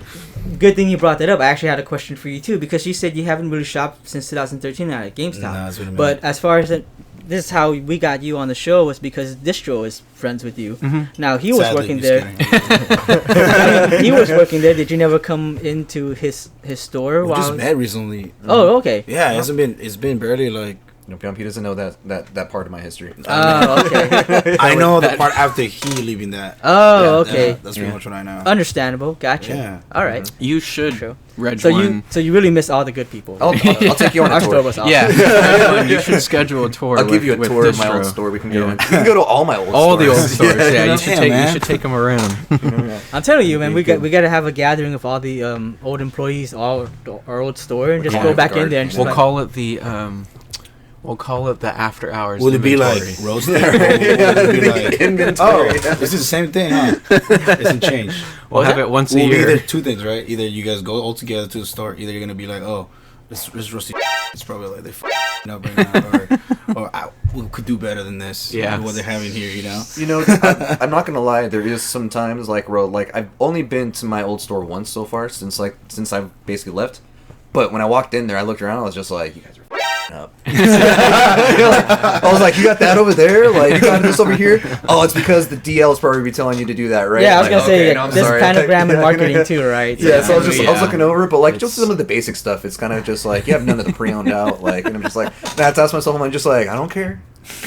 good thing you brought that up. I actually had a question for you too, because you said you haven't really shopped since 2013 at GameStop. No, it's been a minute. But as far as this is how we got you on the show, was because Distro is friends with you. Now he was Sadly, working just there. kidding. I mean, he was working there. Did you never come into his store? We just met recently. Oh, okay. Yeah, it's been barely like. You know, he doesn't know that part of my history. Oh, okay. I know the part after he leaving that. Oh, Yeah, okay. that's pretty much what I know. Understandable. Gotcha. Yeah. All right. You should, True. Reg So 1. you really miss all the good people. I'll take you on Our a store tour. was awesome. Yeah, Reg 1, you should schedule a tour. I'll give you a with tour of my Distro. old store. We can go. Yeah. We can go to all my old All the old stores. stores. Yeah, you should Damn, take man. you should take them around. I'm telling you, man, we got to have a gathering of all the old employees, all our old store, and just Yeah, go back guard, in there and just We'll like, call it the after hours. Will it be like inventory. roasted? Or will it be like, Inventory. oh, this is the same thing, huh? It doesn't change. We'll have that? it once a Will be year. either two things, right? Either you guys go all together to the store. Either you're gonna be like, oh, this rusty. It's probably like they up right now, or we could do better than this. Yeah. what they're having here, you know. You know, I'm not gonna lie. There is sometimes like I've only been to my old store once so far since I've basically left. But when I walked in there, I looked around. I was just like, you guys are up. I was like, you got that over there? Like, you got this over here? Oh, it's because the DL is probably be telling you to do that, right? yeah, I was Like, gonna say okay, no, I'm this sorry. panogram and marketing too, right? Yeah, so I was Yeah. looking over it, but like just It's- some of the basic stuff, it's kind of just like you have none of the pre-owned out, like, and I'm just like, I have to ask myself, I'm just like, I don't care.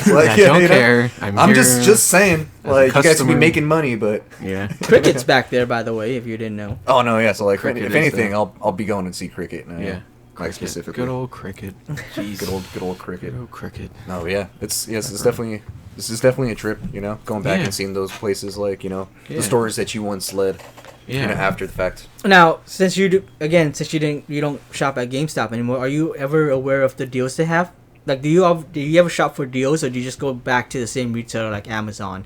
Like, I yeah, don't you know? care. I'm here just saying, as a like, you guys can be customer. making money, but Yeah. Cricket's back there, by the way, if you didn't know. oh no, yeah. So like, Cricket if is anything, the- I'll be going and see cricket. Now, Yeah. like specifically. Good old cricket. Jeez. Good old cricket. Good old cricket. No, yeah, it's definitely. This is definitely a trip, you know, going back Yeah. and seeing those places, like, you know, Yeah. the stores that you once led, Yeah. you know, after the fact. Now, since you don't shop at GameStop anymore, are you ever aware of the deals they have? Like, do you ever shop for deals, or do you just go back to the same retailer like Amazon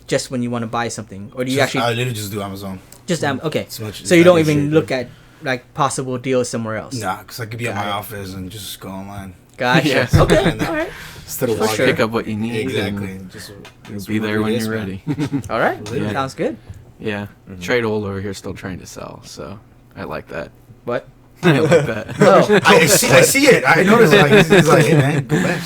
just when you want to buy something, or do you I actually literally just do Amazon. just okay? As much So you as don't that even shit, look but- at like possible deals somewhere else. Nah, because I could be at Got my it. office and just go online. Gotcha. Yeah. Okay. And, All right. Instead of Just walking. pick up what you need. Exactly. And Just you'll be there when you're ready. All right. Yeah. Sounds good. Yeah. Trade old over here still trying to sell, so I like that. What? I like that. Oh. I see it. I noticed. Like he's like, hey man, go back.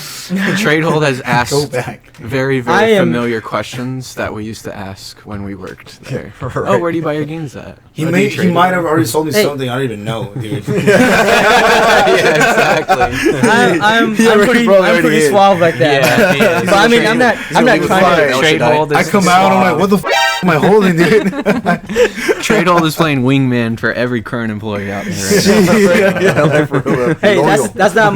Trade hold has Go asked back. very, I very am- familiar questions that we used to ask when we worked there. Oh, where do you buy your games at? He Oh, do you he trade might it? have already sold me Hey. something I don't even know, dude. Yeah, exactly. I'm pretty probably pretty is. suave like that. Yeah, he is. But I mean, I'm not gonna trying leave to. with Trade fire. hold I is come out, I'm like, what the am I holding, dude? Trade hold is playing wingman for every current employee out there. Right? Yeah, like, for real. Hey, Loyal. that's not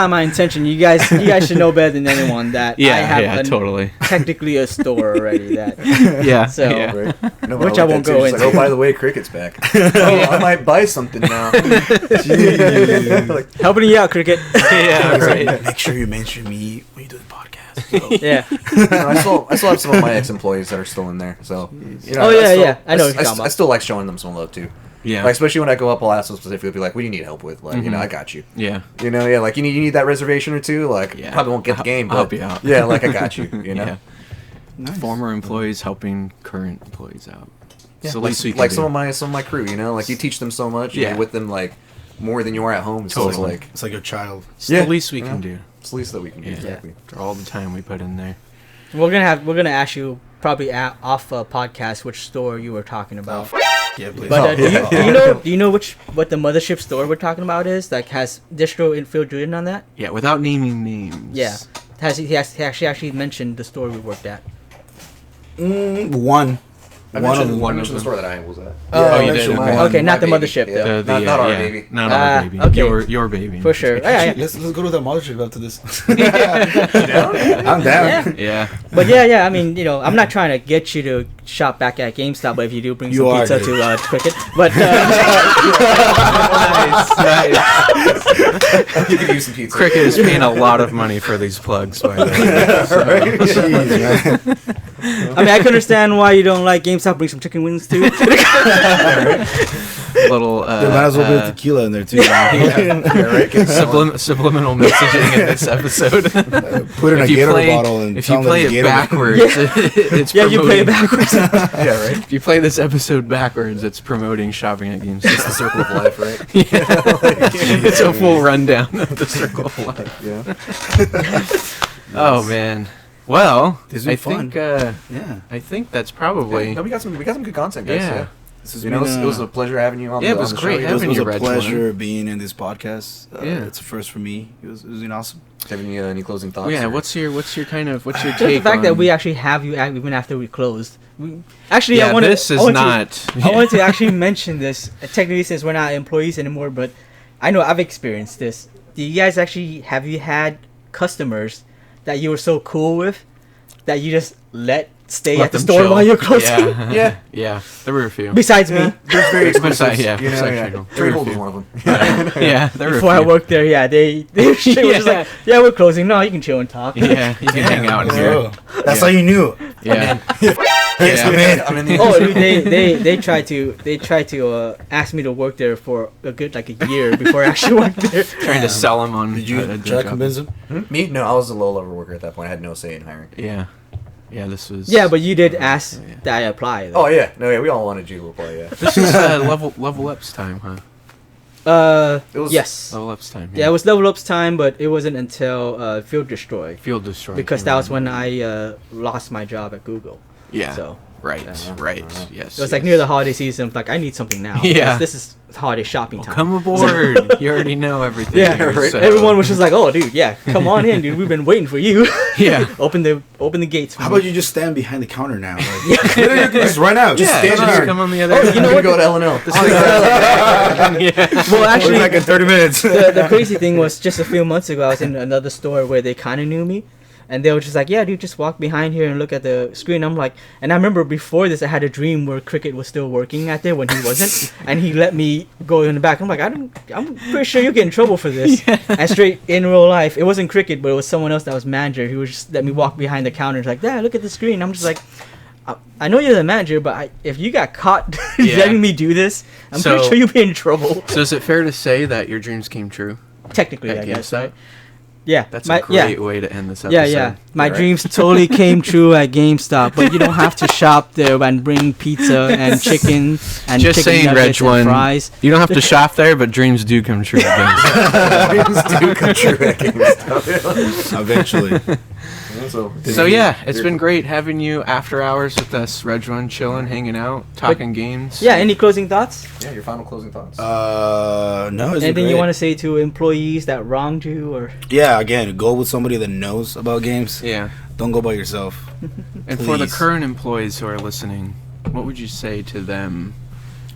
my intention. You guys should know better than anyone that I have totally. technically a store already. That Yeah. So- yeah. Right? No, Which but I like won't that, too. go Just into. Like, oh, by the way, Cricket's back. Oh, I might buy something now. Like, helping you out, Cricket. Yeah, right. Make sure you mention me when you do the podcast. So. Yeah. I still have some of my ex-employees that are still in there. So, you know, Oh, yeah, still, yeah. I know what you're talking I about. still like showing them some love too. Yeah. Like, especially when I go up, I'll ask them specifically, be like, "What do you need help with?" Like, you know, I got you. Yeah. You know, yeah, like you need that reservation or two. Like, Yeah. probably won't get the I'll- game, I'll but help you out. yeah, like I got you. You know, Yeah. Nice. Former employees helping current employees out. yeah, So at like, least we can like do. some of my crew. You know, like you teach them so much. Yeah. You're with them like more than you are at home. So it's Totally. like It's like your child. It's Yeah. the least we Yeah. can do. it's the least that we can do. Yeah. Exactly. For all the time we put in there. We're gonna ask you probably off a podcast which store you were talking about. Yeah, please. But Oh, yeah. do you know what the mothership store we're talking about is? Like has distro infiltrated on that? Yeah, without naming names. Yeah. He actually mentioned the store we worked at. One. I One mentioned, of I them. mentioned the store that I was at. Oh, you I did, mentioned okay. Okay, not the baby. mothership, Yeah. though. Not our baby. Not our baby. Okay. Your baby. For sure. Yeah, yeah. Let's go to that mothership after this. Down? I'm down. Yeah. Yeah. But yeah. I mean, you know, I'm not trying to get you to shop back at GameStop, but if you do bring You some are, pizza dude. to Cricket, but You could use some pizza. Cricket is paying a lot of money for these plugs, by the way. Jeez, man. I mean, I can understand why you don't like GameStop. Bring some chicken wings too. Little There might as well be a tequila in there too. subliminal messaging in this episode. Put it in a If you Gator play- bottle and if tell you them play it's it Gator. backwards, it's Yeah, you play it promoting- backwards. Yeah, right. If you play this episode backwards, it's promoting shopping at It's the GameStop. circle of life, right? It's a full rundown of the circle of life. Yeah. Oh man. Well, This I was fun. think Yeah. I think that's probably No, we got some good content, guys. Yeah. Yeah. This has You know, been, it was a pleasure having you on. Yeah, it the, was on the great show. having it was you, a Reg pleasure being in this podcast. Yeah. It's a first for me. It was awesome. Have any closing thoughts? yeah. or- What's your kind of what's your Just the take fact that on- we actually have you even after we closed. Actually, yeah, I wanted. this is I wanted not. To, I wanted to actually mention this. Technically, since we're not employees anymore, but I know I've experienced this. Do you guys actually have you had customers that you were so cool with that you just let stay Let at the them store chill. while you're closing? Yeah. Yeah. Yeah. There were a few. Besides me, There's very exclusive. Yeah, you know, besides yeah. Trade Trade Hold. Hold was one of them. Yeah. There were before a I few. worked there, yeah, they shit was just like, yeah, we're closing. No, you can chill and talk. Yeah. You can hang out in here. Oh, that's Yeah. how you knew. Yeah. Yes, I'm in. I'm in the Oh, dude, they tried to ask me to work there for a good like a year before I actually worked there. Trying to sell them on. Did you a try to job. convince him? Me? No, I was a low level worker at that point. I had no say in hiring. Yeah. Yeah. This was. Yeah, but you did ask Yeah. that I apply. Though. Oh yeah, no, yeah, we all wanted you to apply. Yeah, This was level up's time, huh? it was. Yes. Level up's time. Yeah, it was level up's time, but it wasn't until Field Destroy Field Destroy. because that was when I lost my job at Google. Yeah. So Right. Yeah. Right. Yes. it was like near the holiday season. Like I need something now. Yeah. because this is holiday shopping Well, time. come aboard. You already know everything. Yeah, here, right. so- Everyone was just like, "Oh, dude, yeah, come on in, dude. We've been waiting for you. Yeah. open the gates." How about you just stand behind the counter now? Like, just right now. Just Yeah. stand Just there. come on the other. Oh, end. you know we what? go to L&L. Yeah. Well, We're actually, back in 30 minutes. the crazy thing was just a few months ago, I was in another store where they kind of knew me. And they were just like, yeah, dude, just walk behind here and look at the screen. I'm like, and I remember before this, I had a dream where Cricket was still working out there when he wasn't. And he let me go in the back. I'm like, I'm pretty sure you get in trouble for this. And straight in real life, it wasn't Cricket, but it was someone else that was manager. He was just let me walk behind the counter. He's like, yeah, look at the screen. I'm just like, I know you're the manager, but if you got caught Yeah. letting me do this, I'm So- pretty sure you'll be in trouble. So is it fair to say that your dreams came true? Technically, at I guess. GameStop? Right? Yeah. That's a great way to end this episode. Yeah. My Right. dreams totally came true at GameStop, but you don't have to shop there and bring pizza and chicken and Just chicken saying, nuggets Reg and One. fries. You don't have to shop there, but dreams do come true at GameStop. Dreams do come true at GameStop. Eventually. So yeah, it's been great having you after hours with us, Reg One, chilling, hanging out, talking games. Yeah. Any closing thoughts? Yeah, your final closing thoughts. No. Anything you want to say to employees that wronged you, or? Yeah, again, go with somebody that knows about games. Yeah. Don't go by yourself. And for the Please. current employees who are listening, what would you say to them,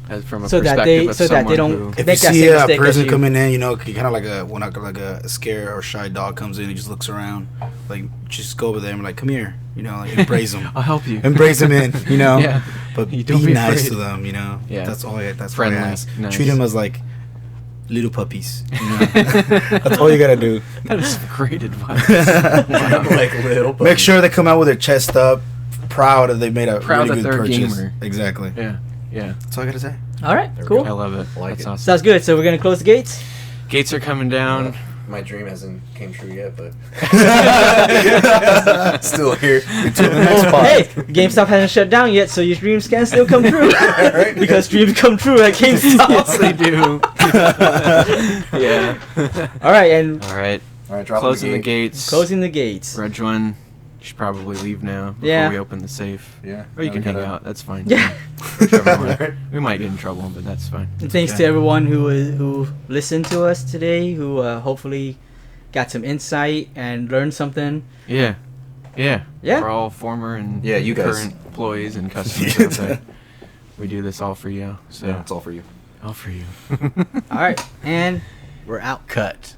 as from a So that perspective they- of so that they someone don't- who? If Make you that see same a mistake as person you. coming in, you know, kind of like a scare or shy dog comes in, he just looks around, like just go over there and be like, come here, you know, like embrace him, I'll help you. embrace him in, you know. Yeah. But You be don't be nice afraid. to them, you know. Yeah. That's all. That's Friendly, all I ask. nice. Treat them as like little puppies. You know? That's all you gotta do. That is great advice. Like little. Make sure they come out with their chest up, proud that they made a Proud really that good they're a purchase. gamer. Exactly. Yeah. Yeah. That's all I gotta say. All right. There we Cool. I love it. Like That's it. awesome. Sounds good. So we're gonna close the gates. Gates are coming down. My dream hasn't came true yet, but still here. Until the next pod. Hey, GameStop hasn't shut down yet, so your dreams can still come true. Right? Because dreams come true at GameStop. Yes, they do. Yeah. All right, and All right. All right, drop Closing the gate. gates. closing the gates. Reg One, you should probably leave now before Yeah. we open the safe. Yeah. Or you Now can we hang gotta- out. That's fine. Yeah. Whichever one. Right. We might get in trouble, but that's fine. And thanks to everyone who listened to us today, who hopefully got some insight and learned something. Yeah. Yeah. Yeah. We're all former and Yeah, you guys. current employees and customers out there. We do this all for you. So Yeah, it's all for you. all for you. All right, and we're out. Cut.